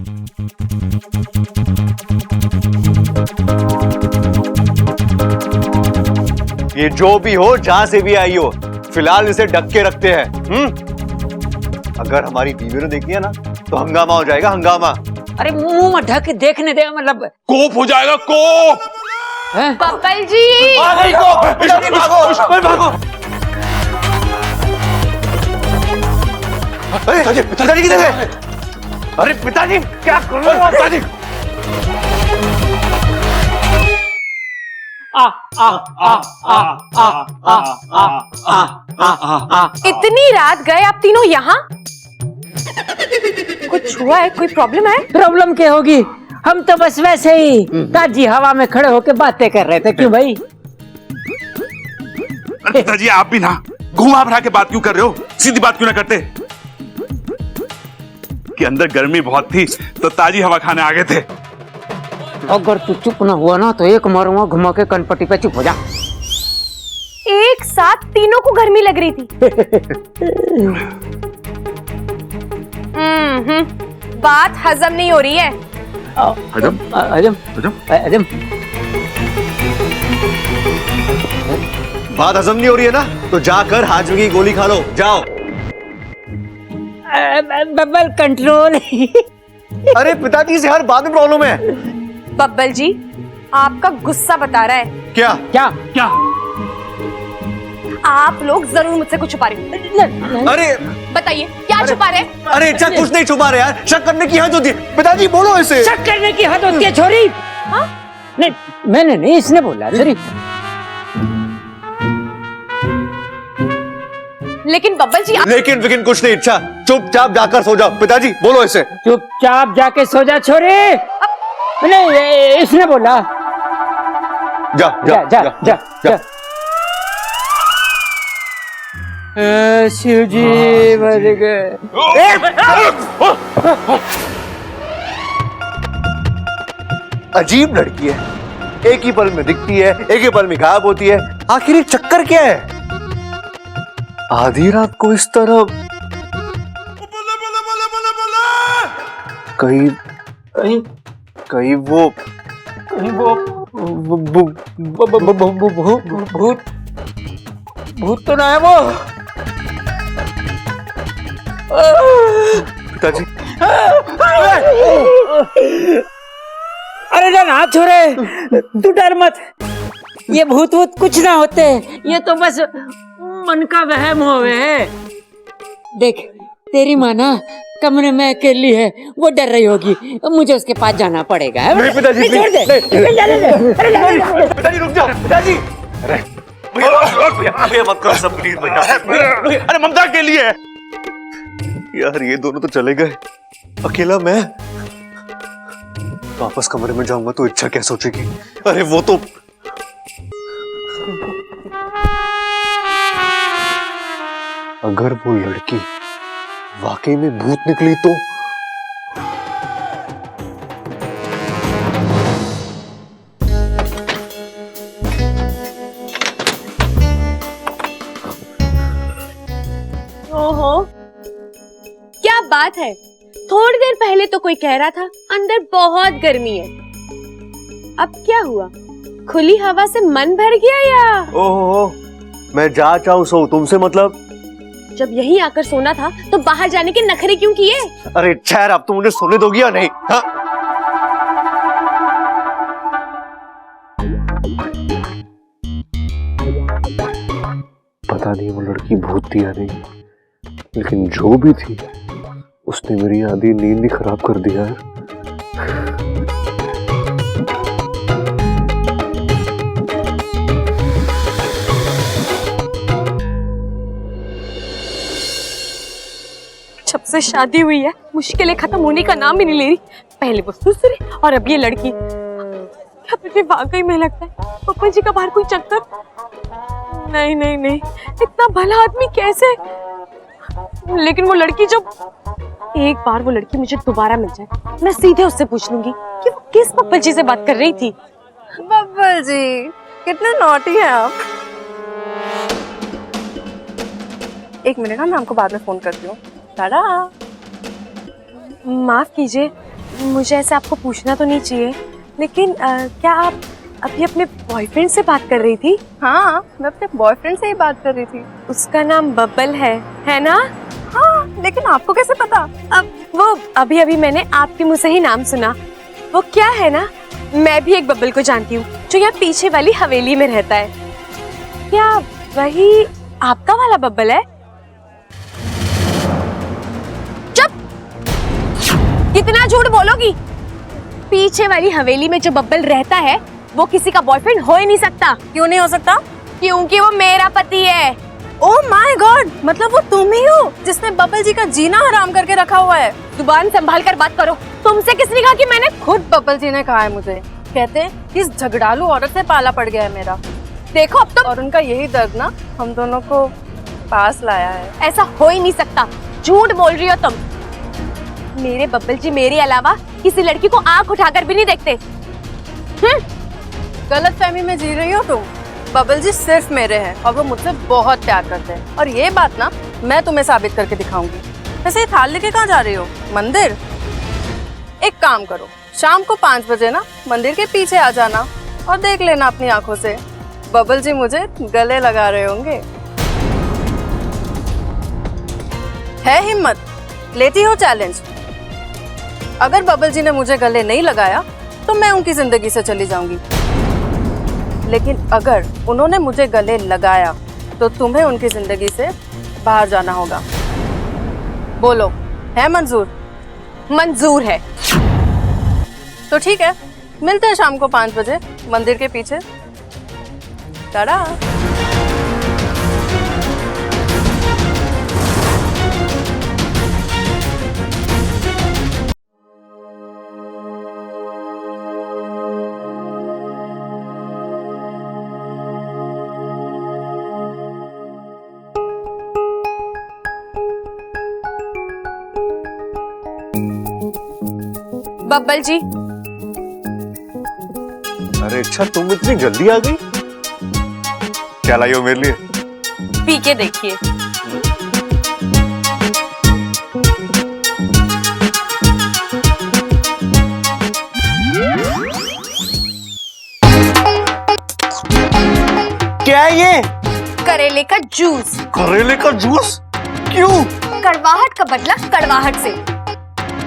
ये जो भी हो, जहां से भी आई हो, फिलहाल इसे ढक के रखते हैं। अगर हमारी बीवी ने देख लिया ना तो हंगामा हो जाएगा, हंगामा। अरे मुंह में ढक देखने दे, मतलब कोप हो जाएगा, कोप। बब्बल जी, आ गई कोप। पिताजी भागो, भागो। अरे पिताजी किधर है? अरे पिताजी, क्या कर रहे हो पिताजी? इतनी रात गए आप तीनों यहाँ? कुछ हुआ है? कोई प्रॉब्लम है? प्रॉब्लम क्या होगी, हम तो बस वैसे ही ताजी हवा में खड़े होकर बातें कर रहे थे। क्यों भाई? अरे पिताजी, आप भी ना घुमा फिरा के बात क्यों कर रहे हो? सीधी बात क्यों ना करते कि अंदर गर्मी बहुत थी तो ताजी हवा खाने आ गए थे। अगर तू चुप ना हुआ ना तो एक मारूंगा घुमा के कनपट्टी पे। चुप हो जा। एक साथ तीनों को गर्मी लग रही थी। बात हजम नहीं हो रही है। हजम हजम हजम हजम बात हजम नहीं हो रही है ना, तो जाकर हाजमे की गोली खा लो, जाओ। बब्बल कंट्रोल। अरे पिताजी से हर बात में प्रॉब्लम है। बब्बल जी, आपका गुस्सा बता रहा है। क्या क्या क्या? आप लोग जरूर मुझसे कुछ छुपा रहे हैं। अरे बताइए, क्या छुपा रहे हैं? अरे अच्छा, कुछ नहीं छुपा रहे यार, शक करने की हद होती है। पिताजी बोलो इसे। शक करने की हद होती है छोरी। हाँ? नहीं, मैंने नहीं, इसने बोला। सॉरी। लेकिन बब्बल जी लेकिन विकिन कुछ नहीं। इच्छा चुपचाप जाकर सो जाओ। पिताजी बोलो इसे। चुपचाप जाके सो जा छोरे। नहीं इसने बोला। जा जा जा जा, जा। शिव जी मर गए। अजीब लड़की है, एक ही पल में दिखती है, एक ही पल में गायब होती है। आखिर ये चक्कर क्या है? आधी रात को इस तरह कहीं कहीं कहीं वो भूत भूत तो ना है वो। पिताजी अरे डर हाथ छोड़े, तू डर मत। ये भूत वूत कुछ ना होते, ये तो बस मन का वहम होवे है। देख तेरी माँ ना कमरे में अकेली है, वो डर रही होगी, मुझे उसके पास जाना पड़ेगा। नहीं पिताजी, छोड़ दे। पिताजी रुक जाओ। पिताजी अरे भैया मत करो सब प्लीज भैया। अरे ममता के लिए यार, ये दोनों तो चले गए, अकेला मैं वापस कमरे में जाऊंगा तो इच्छा क्या सोचेगी? अरे वो तो अगर वो लड़की वाकई में भूत निकली तो ओहो, क्या बात है। थोड़ी देर पहले तो कोई कह रहा था अंदर बहुत गर्मी है, अब क्या हुआ? खुली हवा से मन भर गया या? ओहो, मैं जा चाहूं सो, तुमसे मतलब? जब यहीं आकर सोना था तो बाहर जाने के नखरे क्यों किए? अरे ठहर, अब तो मुझे सोने दोगी या नहीं? हाँ? पता नहीं वो लड़की भूत थी या नहीं, लेकिन जो भी थी उसने मेरी आधी नींद ही खराब कर दिया है। जब से शादी हुई है मुश्किलें खत्म होने का नाम ही नहीं ले रही। पहले वो ससुर और अब ये लड़की। क्या मुझे वाकई में लगता है पप्पा जी का बाहर कोई चक्कर? नहीं नहीं नहीं, इतना भला आदमी कैसे? लेकिन वो लड़की, जब एक बार वो लड़की मुझे दोबारा मिल जाए, मैं सीधे उससे पूछ लूंगी कि वो किस बब्बल जी से बात कर रही थी। बब्बल जी कितने नॉटी हैं आप। एक मिनट, मैं आपको बाद में फोन करती हूँ। टाटा। माफ कीजिए, मुझे ऐसे आपको पूछना तो नहीं चाहिए, लेकिन क्या आप अभी अपने बॉयफ्रेंड से बात कर रही थी? हाँ, मैं अपने बॉयफ्रेंड से ही बात कर रही थी। उसका नाम बब्बल है ना? हाँ, लेकिन आपको कैसे पता? अब वो अभी अभी मैंने आपके मुंह से ही नाम सुना। वो क्या है ना, मैं भी एक बब्बल को जानती हूँ जो यहाँ पीछे वाली हवेली में रहता है। क्या वही आपका वाला बब्बल है? चुप! कितना झूठ बोलोगी? पीछे वाली हवेली में जो बब्बल रहता है वो किसी का बॉयफ्रेंड हो ही नहीं सकता। क्यों नहीं हो सकता? क्योंकि वो मेरा पति है। ओह माय गॉड, मतलब वो तुम ही हो जिसने बब्बल जी का जीना हराम करके रखा हुआ है। जुबान संभाल कर बात करो। तुमसे किसने कहा कि मैंने? खुद बब्बल जी ने कहा है मुझे। कहते हैं इस झगड़ालू औरत से पाला पड़ गया है मेरा। देखो अब तो, और उनका यही दर्द ना हम दोनों को पास लाया है। ऐसा हो ही नहीं सकता, झूठ बोल रही हो तुम। मेरे बब्बल जी मेरे अलावा किसी लड़की को आंख उठाकर भी नहीं देखते। गलत फहमी में जी रही हो तुम। बब्बल जी सिर्फ मेरे हैं और वो मुझसे बहुत प्यार करते हैं, और ये बात ना मैं तुम्हें साबित करके दिखाऊंगी। वैसे ये थाल लेके कहाँ जा रही हो? मंदिर? एक काम करो, शाम को 5 बजे ना मंदिर के पीछे आ जाना और देख लेना अपनी आंखों से, बब्बल जी मुझे गले लगा रहे होंगे। है हिम्मत? लेती हो चैलेंज? अगर बब्बल जी ने मुझे गले नहीं लगाया तो मैं उनकी जिंदगी से चली जाऊंगी, लेकिन अगर उन्होंने मुझे गले लगाया तो तुम्हें उनकी जिंदगी से बाहर जाना होगा। बोलो, है मंजूर? मंजूर है। तो ठीक है, मिलते हैं शाम को 5 बजे मंदिर के पीछे। टाटा। बब्बल जी, अरे अच्छा, तुम इतनी जल्दी आ गई? क्या लाई हो मेरे लिए? पी के देखिए। क्या है ये? करेले का जूस। करेले का जूस? क्यों? कड़वाहट का बदला कड़वाहट से।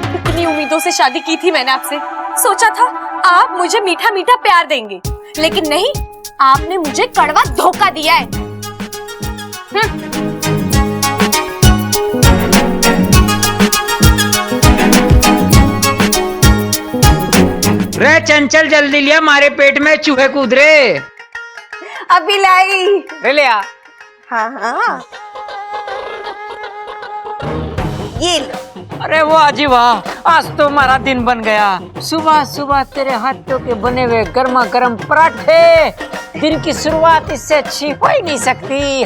इतनी उम्मीदों से शादी की थी मैंने आपसे, सोचा था आप मुझे मीठा मीठा प्यार देंगे, लेकिन नहीं, आपने मुझे कड़वा धोखा दिया है। रे चंचल, जल्दी लिया, हमारे पेट में चूहे कूद रहे। अभी लाई। रे ले आ। हाँ हाँ, ये लो। अरे वाह जी वाह, आज तो हमारा दिन बन गया। सुबह सुबह तेरे हाथों के बने हुए गर्मा गर्म पराठे, दिन की शुरुआत इससे अच्छी हो ही नहीं सकती।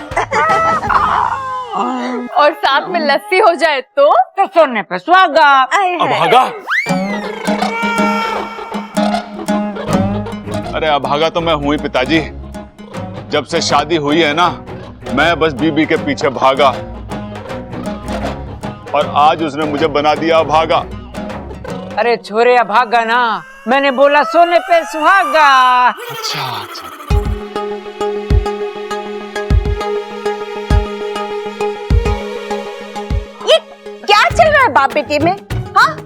और साथ में लस्सी हो जाए तो सोने पे सुहागा। अभागा? अरे अभागा तो मैं हूं ही पिताजी। जब से शादी हुई है ना, मैं बस बीबी के पीछे भागा, और आज उसने मुझे बना दिया अभागा। अरे छोरे अभागा ना, मैंने बोला सोने पे सुहागा। अच्छा अच्छा। ये क्या चल रहा है बाप बेटे में? हाँ,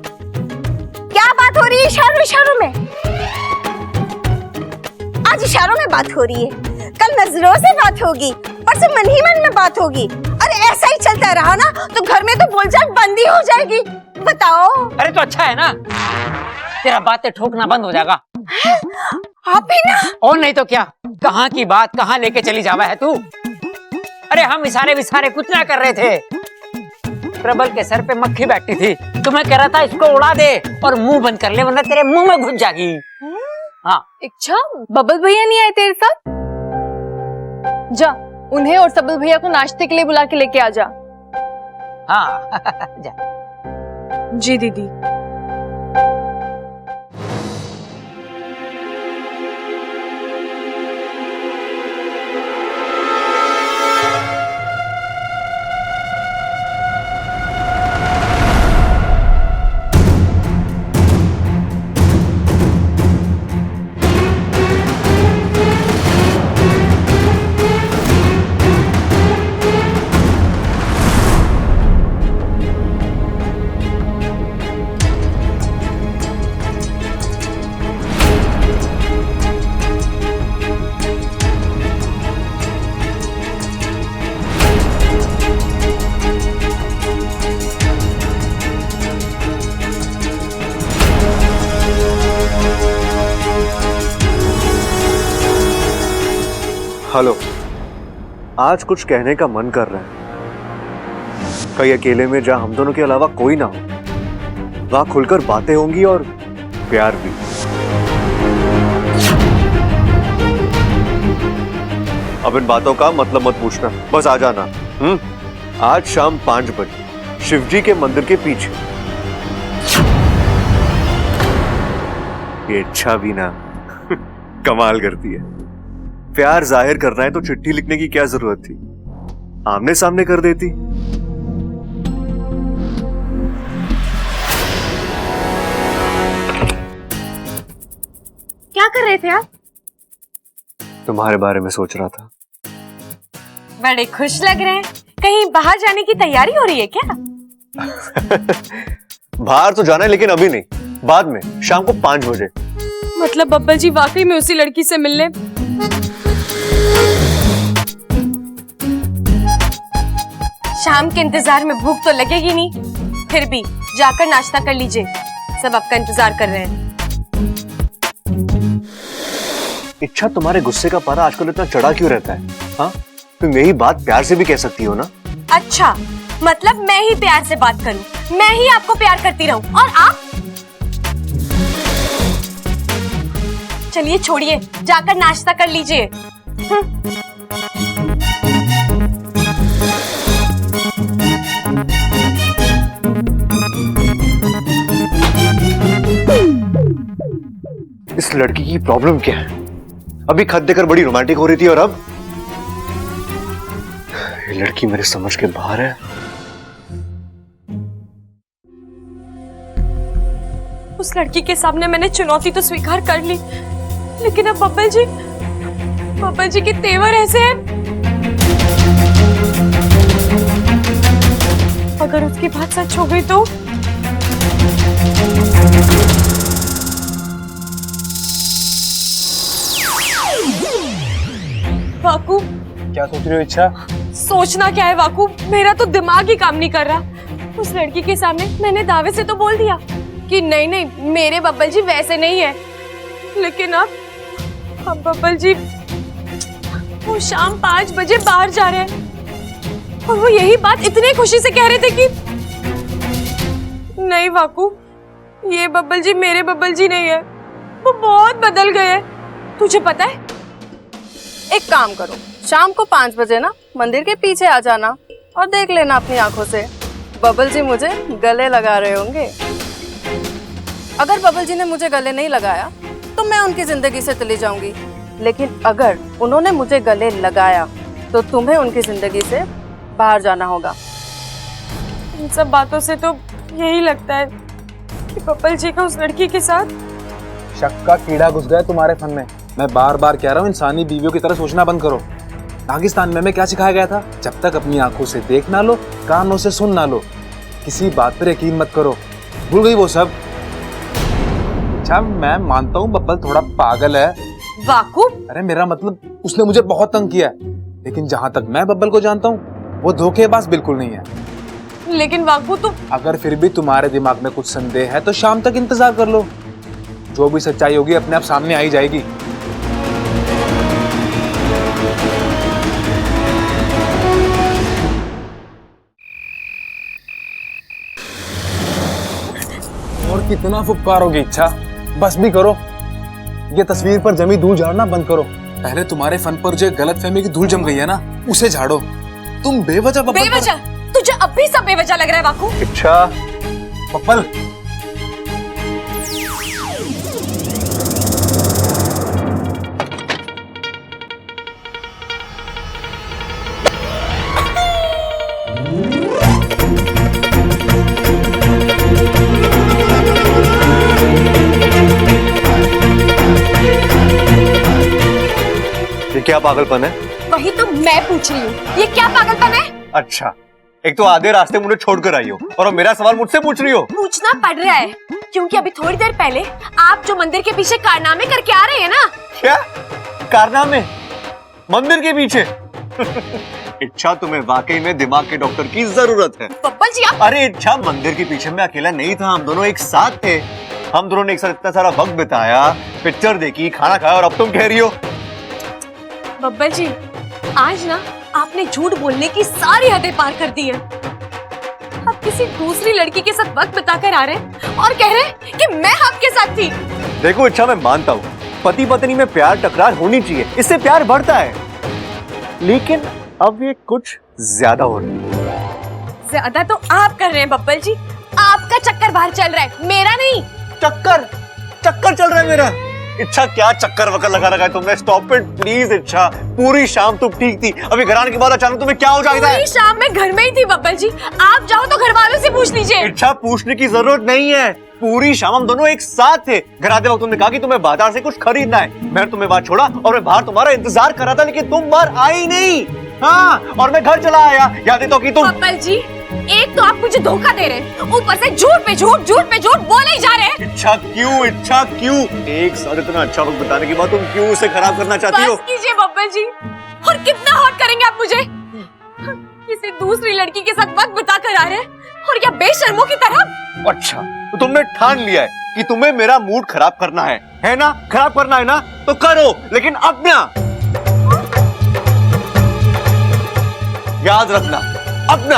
क्या बात हो रही है इशारों इशारों में? आज इशारों में बात हो रही है, कल नजरों से बात होगी, परसों मन ही मन में बात होगी। अरे ऐसा ही चलता रहा ना तो घर में तो बोलचाल बंद ही हो जाएगी। बताओ। अरे तो अच्छा है ना, तेरा बातें ठोकना बंद हो जाएगा। आप ही ना। और नहीं तो क्या, कहाँ की बात कहाँ लेके चली जावा है तू। अरे हम इशारे विसारे कुछ ना कर रहे थे, प्रबल के सर पे मक्खी बैठी थी, तो मैं कह रहा था इसको उड़ा दे और मुंह बंद कर ले, वरना तेरे मुंह में घुस जाएगी। हाँ। अच्छा, बबल भैया नहीं आए तेरे साथ? जा, उन्हें और सबल भैया को नाश्ते के लिए बुला के लेके आ जा। हाँ जा। जी दीदी। हेलो, आज कुछ कहने का मन कर रहा है। कहीं अकेले में जहां हम दोनों के अलावा कोई ना हो, वहां खुलकर बातें होंगी और प्यार भी। अब इन बातों का मतलब मत पूछना, बस आ जाना। आज शाम 5 बजे शिवजी के मंदिर के पीछे। ये इच्छा भी ना कमाल करती है। प्यार जाहिर करना है तो चिट्ठी लिखने की क्या जरूरत थी, आमने सामने कर देती। क्या कर रहे थे आप? तुम्हारे बारे में सोच रहा था। बड़े खुश लग रहे हैं, कहीं बाहर जाने की तैयारी हो रही है क्या? बाहर तो जाना है, लेकिन अभी नहीं, बाद में, शाम को 5 बजे। मतलब बब्बल जी वाकई में उसी लड़की से मिलने? शाम के इंतजार में भूख तो लगेगी नहीं, फिर भी जाकर नाश्ता कर लीजिए, सब आपका इंतजार कर रहे हैं। इच्छा, तुम्हारे गुस्से का पारा आजकल इतना चढ़ा क्यों रहता है? हाँ, तुम यही बात प्यार से भी कह सकती हो ना। अच्छा, मतलब मैं ही प्यार से बात करूं, मैं ही आपको प्यार करती रहूं, और आप? चलिए छोड़िए, जाकर नाश्ता कर लीजिए। इस लड़की की प्रॉब्लम क्या है? अभी खत देकर बड़ी रोमांटिक हो रही थी और अब ये लड़की मेरे समझ के बाहर है। उस लड़की के सामने मैंने चुनौती तो स्वीकार कर ली, लेकिन अब बब्बल जी के तेवर ऐसे हैं। अगर उसकी बात सच हो गई तो वाकू, क्या सोच रही हो इच्छा? सोचना क्या है वाकू, मेरा तो दिमाग ही काम नहीं कर रहा। उस लड़की के सामने मैंने दावे से तो बोल दिया कि नहीं नहीं मेरे बब्बल जी वैसे नहीं है, लेकिन अब बब्बल जी वो शाम 5 बजे बाहर जा रहे हैं और वो यही बात इतनी खुशी से कह रहे थे कि नहीं वाकू, ये बब्बल जी मेरे बब्बल जी नहीं है, वो बहुत बदल गए हैं। तुझे पता है? एक काम करो, शाम को 5 बजे ना मंदिर के पीछे आ जाना और देख लेना अपनी आंखों से, बबल जी मुझे गले लगा रहे होंगे। अगर बबल जी ने मुझे गले नहीं लगाया तो मैं उनकी जिंदगी से चली जाऊंगी, लेकिन अगर उन्होंने मुझे गले लगाया तो तुम्हें उनकी जिंदगी से बाहर जाना होगा। इन सब बातों से तो यही लगता है कि बब्बल जी का उस लड़की के साथ शक का कीड़ा घुस गया तुम्हारे फन में। मैं बार बार कह रहा हूँ इंसानी बीवियों की तरह सोचना बंद करो। पाकिस्तान में हमें क्या सिखाया गया था? जब तक अपनी आंखों से देख ना लो, कानों से सुन ना लो, किसी बात पर यकीन मत करो। भूल गई वो सब? अच्छा मैं मानता हूँ बब्बल थोड़ा पागल है। वाकू, अरे मेरा मतलब उसने मुझे बहुत तंग किया है, लेकिन जहां तक मैं बब्बल को जानता हूँ वो धोखेबाज बिल्कुल नहीं है। लेकिन वाकू तो अगर फिर भी तुम्हारे दिमाग में कुछ संदेह है तो शाम तक इंतजार कर लो, जो भी सच्चाई होगी अपने आप सामने आ ही जाएगी। और कितना फुफकारोगे इच्छा, बस भी करो। ये तस्वीर पर जमी धूल झाड़ना बंद करो। पहले तुम्हारे फन पर जो गलतफहमी की धूल जम गई है ना, उसे झाड़ो। तुम बेवजह तुझे अब भी सब बेवजह लग रहा है वाकू। इच्छा, बब्बल ये क्या पागलपन है? वही तो मैं पूछ रही हूँ, ये क्या पागलपन है? अच्छा, एक तो आधे रास्ते मुझे छोड़कर आई हो और अब मेरा सवाल मुझसे पूछ रही हो। पूछना पड़ रहा है क्योंकि अभी थोड़ी देर पहले आप जो मंदिर के पीछे कारनामे करके आ रहे हैं ना। क्या कारनामे? मंदिर के पीछे? इच्छा, तुम्हें वाकई में दिमाग के डॉक्टर की जरूरत है। बब्बल जी आप। अरे इच्छा, मंदिर के पीछे मैं अकेला नहीं था, हम दोनों एक साथ थे। हम दोनों ने एक साथ इतना सारा वक्त बिताया, पिक्चर देखी, खाना खाया, और अब तुम कह रही हो। बब्बल जी आज ना आपने झूठ बोलने की सारी हदें पार कर दी है। आप किसी दूसरी लड़की के साथ वक्त बिताकर आ रहे हैं और कह रहे हैं कि मैं आपके साथ थी। देखो इच्छा, मैं मानता हूँ पति पत्नी में प्यार टकरार होनी चाहिए, इससे प्यार बढ़ता है, लेकिन अब ये कुछ ज्यादा हो रहा है। ज्यादा तो आप कर रहे हैं बब्बल जी, आपका चक्कर बाहर चल रहा है, मेरा नहीं। चक्कर चल रहा है मेरा? इच्छा, क्या चक्कर वक्कर लगा रखा है तुमने? स्टॉप इट प्लीज इच्छा। पूरी शाम तुम ठीक थी, अभी घर आने के बाद अचानक तुम्हें क्या हो जाएगा? पूरी शाम मैं घर में ही थी बब्बल जी, आप चाहो तो घर वालों से पूछ लीजिए। इच्छा, पूछने की जरूरत नहीं है, पूरी शाम हम दोनों एक साथ थे। घर आते वक्त तुमने कहा कि तुम्हें बाजार से कुछ खरीदना है, मैंने तुम्हें बाहर छोड़ा और मैं बाहर तुम्हारा इंतजार कर रहा था, लेकिन तुम बाहर आई नहीं। हाँ, और मैं घर चला आया, याद है तो कि तुम। बब्बल जी, एक तो आप मुझे धोखा दे रहे हैं, ऊपर से झूठ पे झूठ बोले ही जा रहे हैं। इच्छा क्यों? एक साथ इतना अच्छा वक्त बताने के बाद तुम क्यों उसे खराब करना चाहती हो? बस कीजिए बब्बल जी, और कितना हॉट करेंगे आप मुझे? किसी दूसरी लड़की के साथ वक्त बिता कर आ रहे हैं और क्या बेशर्मों की तरह। अच्छा, तो तुमने ठान लिया है कि तुम्हें मेरा मूड खराब करना है ना? खराब करना है ना, तो करो, लेकिन अपना याद रखना, अपना।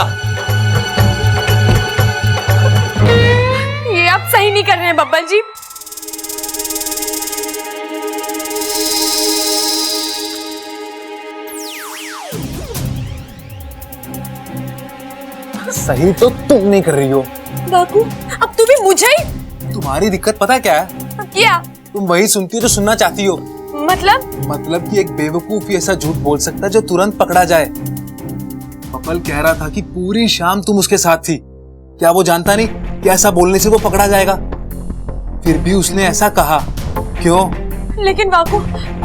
ये आप सही नहीं कर रहे हैं बब्बल जी। सही तो तुम नहीं कर रही हो बाकू, अब तू भी मुझे ही। तुम्हारी दिक्कत पता है क्या है? क्या? तुम वही सुनती हो जो सुनना चाहती हो। मतलब कि एक बेवकूफ ही ऐसा झूठ बोल सकता है जो तुरंत पकड़ा जाए। बबल कह रहा था कि पूरी शाम तुम उसके साथ थी। क्या वो जानता नहीं कि ऐसा बोलने से वो पकड़ा जाएगा? फिर भी उसने ऐसा कहा। क्यों? लेकिन बापू,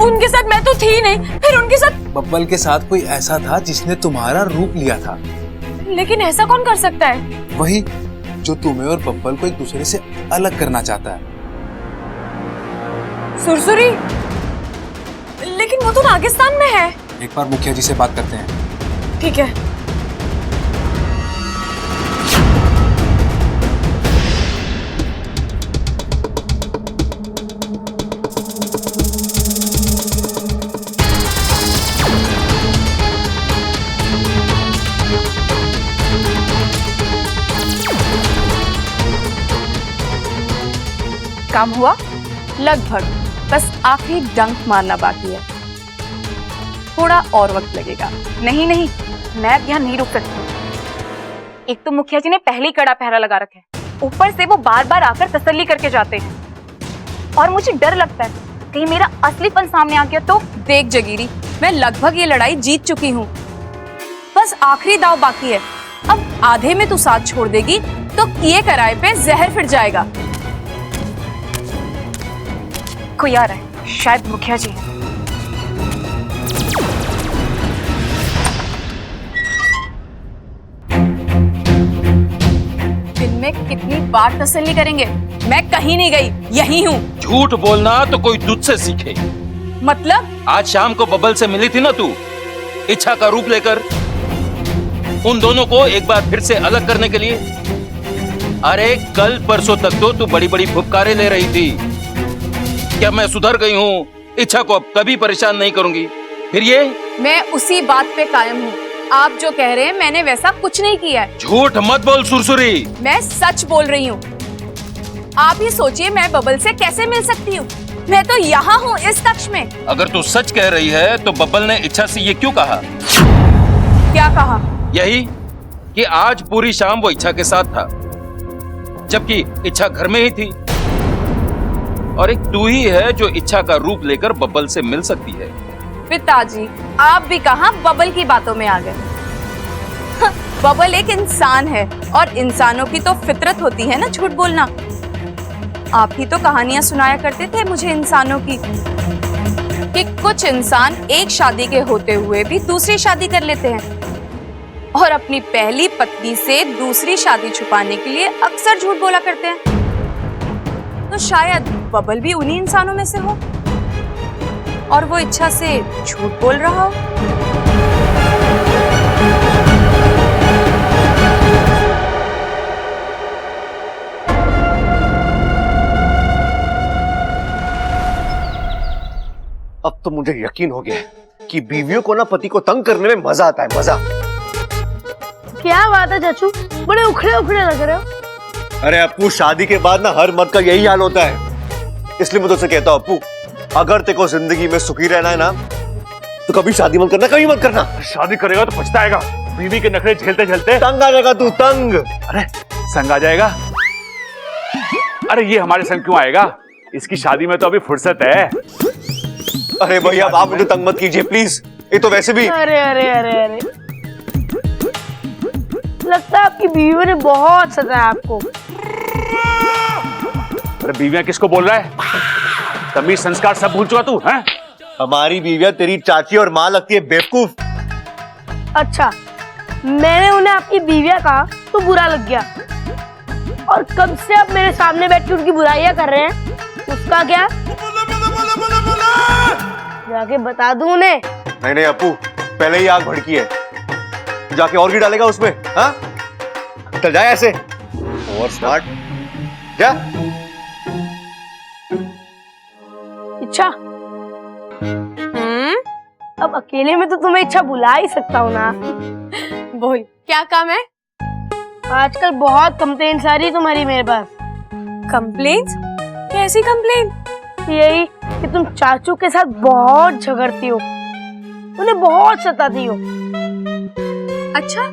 उनके साथ मैं तो थी नहीं, फिर उनके साथ। बब्बल के साथ कोई ऐसा था जिसने तुम्हारा रूप लिया था। लेकिन ऐसा कौन कर सकता है? वही जो तुम्हें और बब्बल को एक दूसरे से अलग करना चाहता है। सुरसुरी? लेकिन वो तो नागिस्तान में है। एक बार मुखिया जी से बात करते हैं। ठीक है। काम हुआ लगभग, बस आखिरी डंक मारना बाकी है। थोड़ा और वक्त लगेगा। नहीं नहीं, मैं अब यहाँ नहीं रुक सकती। एक तो मुखिया जी ने पहले ही कड़ा पहरा लगा रखा है, ऊपर से वो बार बार आकर तसल्ली करके जाते हैं, और मुझे डर लगता है कहीं मेरा असलीपन सामने आ गया तो। देख जगीरी, मैं लगभग ये लड़ाई जीत चुकी हूँ, बस आखिरी दाव बाकी है। अब आधे में तू साथ छोड़ देगी तो किए कराए पे जहर फिर जाएगा। कोई आ रहा है, शायद मुखिया जी हैं। दिन में कितनी बार तसल्ली करेंगे? मैं कहीं नहीं गई, यही हूँ। झूठ बोलना तो कोई तुझसे सीखे। मतलब? आज शाम को बबल से मिली थी ना तू, इच्छा का रूप लेकर, उन दोनों को एक बार फिर से अलग करने के लिए। अरे कल परसों तक तो तू बड़ी बड़ी फुफकारें ले रही थी, क्या मैं सुधर गई हूँ, इच्छा को अब कभी परेशान नहीं करूंगी। फिर ये? मैं उसी बात पे कायम हूँ। आप जो कह रहे हैं मैंने वैसा कुछ नहीं किया है। झूठ मत बोल सुरसुरी। मैं सच बोल रही हूँ। आप ही सोचिए मैं बबल से कैसे मिल सकती हूँ? मैं तो यहाँ हूँ इस कक्ष में। अगर तू सच कह रही है तो बबल ने इच्छा से ये क्यों कहा? क्या कहा? यही कि आज पूरी शाम वो इच्छा के साथ था, जबकि इच्छा घर में ही थी, और एक तू ही है जो इच्छा का रूप लेकर बबल से मिल सकती है। पिताजी, आप भी कहां बबल की बातों में आ गए। बबल एक इंसान है और इंसानों की तो फितरत होती है ना झूठ बोलना। आप ही तो कहानियां सुनाया करते थे मुझे इंसानों की, कि कुछ इंसान एक शादी के होते हुए भी दूसरी शादी कर लेते हैं और अपनी पहली पत्नी से दूसरी शादी छुपाने के लिए अक्सर झूठ बोला करते हैं। तो शायद बबल भी उन्हीं इंसानों में से हो और वो इच्छा से झूठ बोल रहा हो। अब तो मुझे यकीन हो गया कि बीवियों को ना पति को तंग करने में मजा आता है, मजा। क्या बात है चाचू, बड़े उखड़े उखड़े लग रहे हो। अरे अप्पू, शादी के बाद ना हर मर्द का यही हाल होता है, इसलिए मैं तुझसे कहता हूँ अप्पू, अगर तेको जिंदगी में सुखी रहना है ना तो कभी शादी मत करना, कभी मत करना। शादी करेगा तो पछताएगा, बीवी के नखरे झेलते झेलते तंग आ जाएगा तू, तंग। अरे संग आ जाएगा? अरे ये हमारे संग क्यों आएगा? इसकी शादी में तो अभी फुर्सत है। अरे भैया आप मुझे तंग मत कीजिए प्लीज, ये तो वैसे भी। अरे अरे अरे अरे, लगता है आपकी बीवी ने बहुत सताया आपको। अरे बीवियां किसको बोल रहा है? तमीज संस्कार सब भूल चुका तू हैं? हमारी बीवियां तेरी चाची और माँ लगती है, बेवकूफ। अच्छा, मैंने उन्हें आपकी बीवियां कहा तो बुरा लग गया, और कब से आप मेरे सामने बैठ के उनकी बुराइयां कर रहे हैं, उसका क्या? जाके बता दूं उन्हें। नहीं नहीं अप्पू, पहले ही आग भड़की है, जाके और भी डालेगा उसमें। हाँ चल जाए ऐसे, और स्मार्ट जा। इच्छा, अब अकेले में तो तुम्हें इच्छा बुला ही सकता हूँ ना। बोल, क्या काम है? आजकल बहुत कंप्लेंट्स आ रही है तुम्हारी मेरे पास। कंप्लेंट्स? कैसी कंप्लेंट? यही कि तुम चाचू के साथ बहुत झगड़ती हो, उन्हें बहुत सताती हो। अच्छा,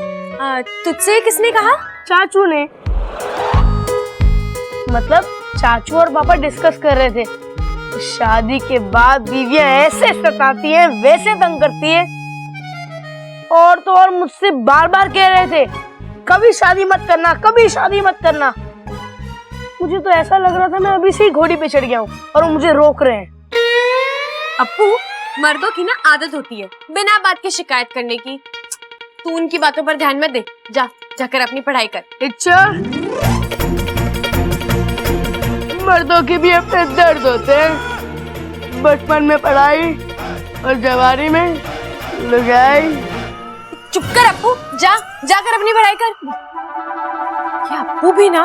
तुझसे किसने कहा? चाचू ने। मतलब चाचू और पापा डिस्कस कर रहे थे, शादी के बाद बीवियां ऐसे सताती हैं, वैसे तंग करती हैं। और तो और मुझसे बार बार कह रहे थे कभी शादी मत करना, कभी शादी मत करना। मुझे तो ऐसा लग रहा था मैं अभी से ही घोड़ी पे चढ़ गया हूँ और वो मुझे रोक रहे हैं। अप्पू, मर्दों की ना आदत होती है बिना बात के शिकायत करने की। तू उनकी बातों पर ध्यान मत दे, जाकर अपनी पढ़ाई कर। अच्छा, मर्दों के भी अपने दर्द होते हैं। बचपन में पढ़ाई और जवानी में लुगाई। चुप कर अप्पू, जाकर अपनी पढ़ाई कर। ये अप्पू भी ना,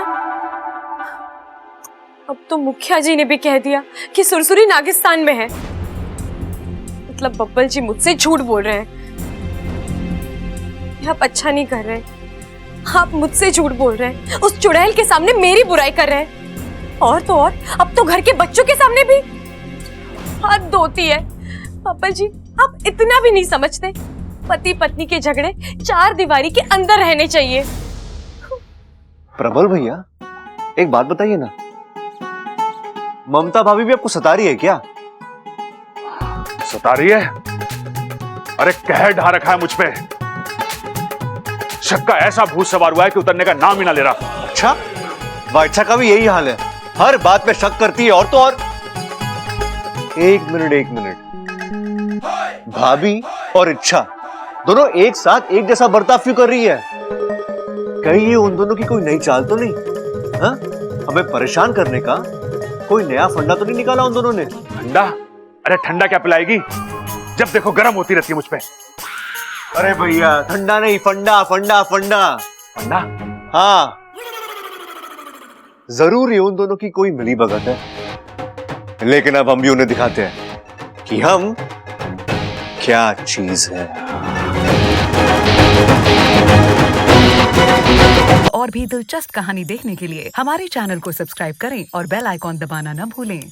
अब तो मुखिया जी ने भी कह दिया कि सुरसुरी नागिस्तान में है। मतलब बब्बल जी मुझसे झूठ बोल रहे हैं। आप अच्छा नहीं कर रहे, आप मुझसे झूठ बोल रहे हैं। उस चुड़ैल के सामने मेरी बुराई कर रहे हैं, और तो और अब तो घर के बच्चों के सामने भी। हद होती है बब्बल जी, आप इतना भी नहीं समझते। पति पत्नी के झगड़े चार दीवारी के अंदर रहने चाहिए। प्रबल भैया, एक बात बताइए ना, ममता भाभी भी आपको सता रही है क्या? सता रही है? अरे कहर ढा रखा है मुझ पे। शक का ऐसा भूत सवार हुआ है कि उतरने का नाम ही ना ले रहा। अच्छा, वाइट्सा का भी यही हाल है, हर बात पे शक करती है। और तो और एक मिनट, भाभी और इच्छा दोनों एक साथ एक जैसा बर्ताव क्यों कर रही है? कहीं ये उन दोनों की कोई नई चाल तो नहीं? हाँ, हमें परेशान करने का कोई नया फंडा तो नहीं निकाला उन दोनों ने? ठंडा? अरे ठंडा क्या पिलाएगी, जब देखो गर्म होती रहती है मुझ पे। अरे भैया, ठंडा नहीं, फंडा फंडा फंडा फंडा? हाँ, जरूर ये उन दोनों की कोई मिली भगत है, लेकिन अब हम भी उन्हें दिखाते हैं कि हम क्या चीज है। और भी दिलचस्प कहानी देखने के लिए हमारे चैनल को सब्सक्राइब करें और बेल आइकॉन दबाना न भूलें।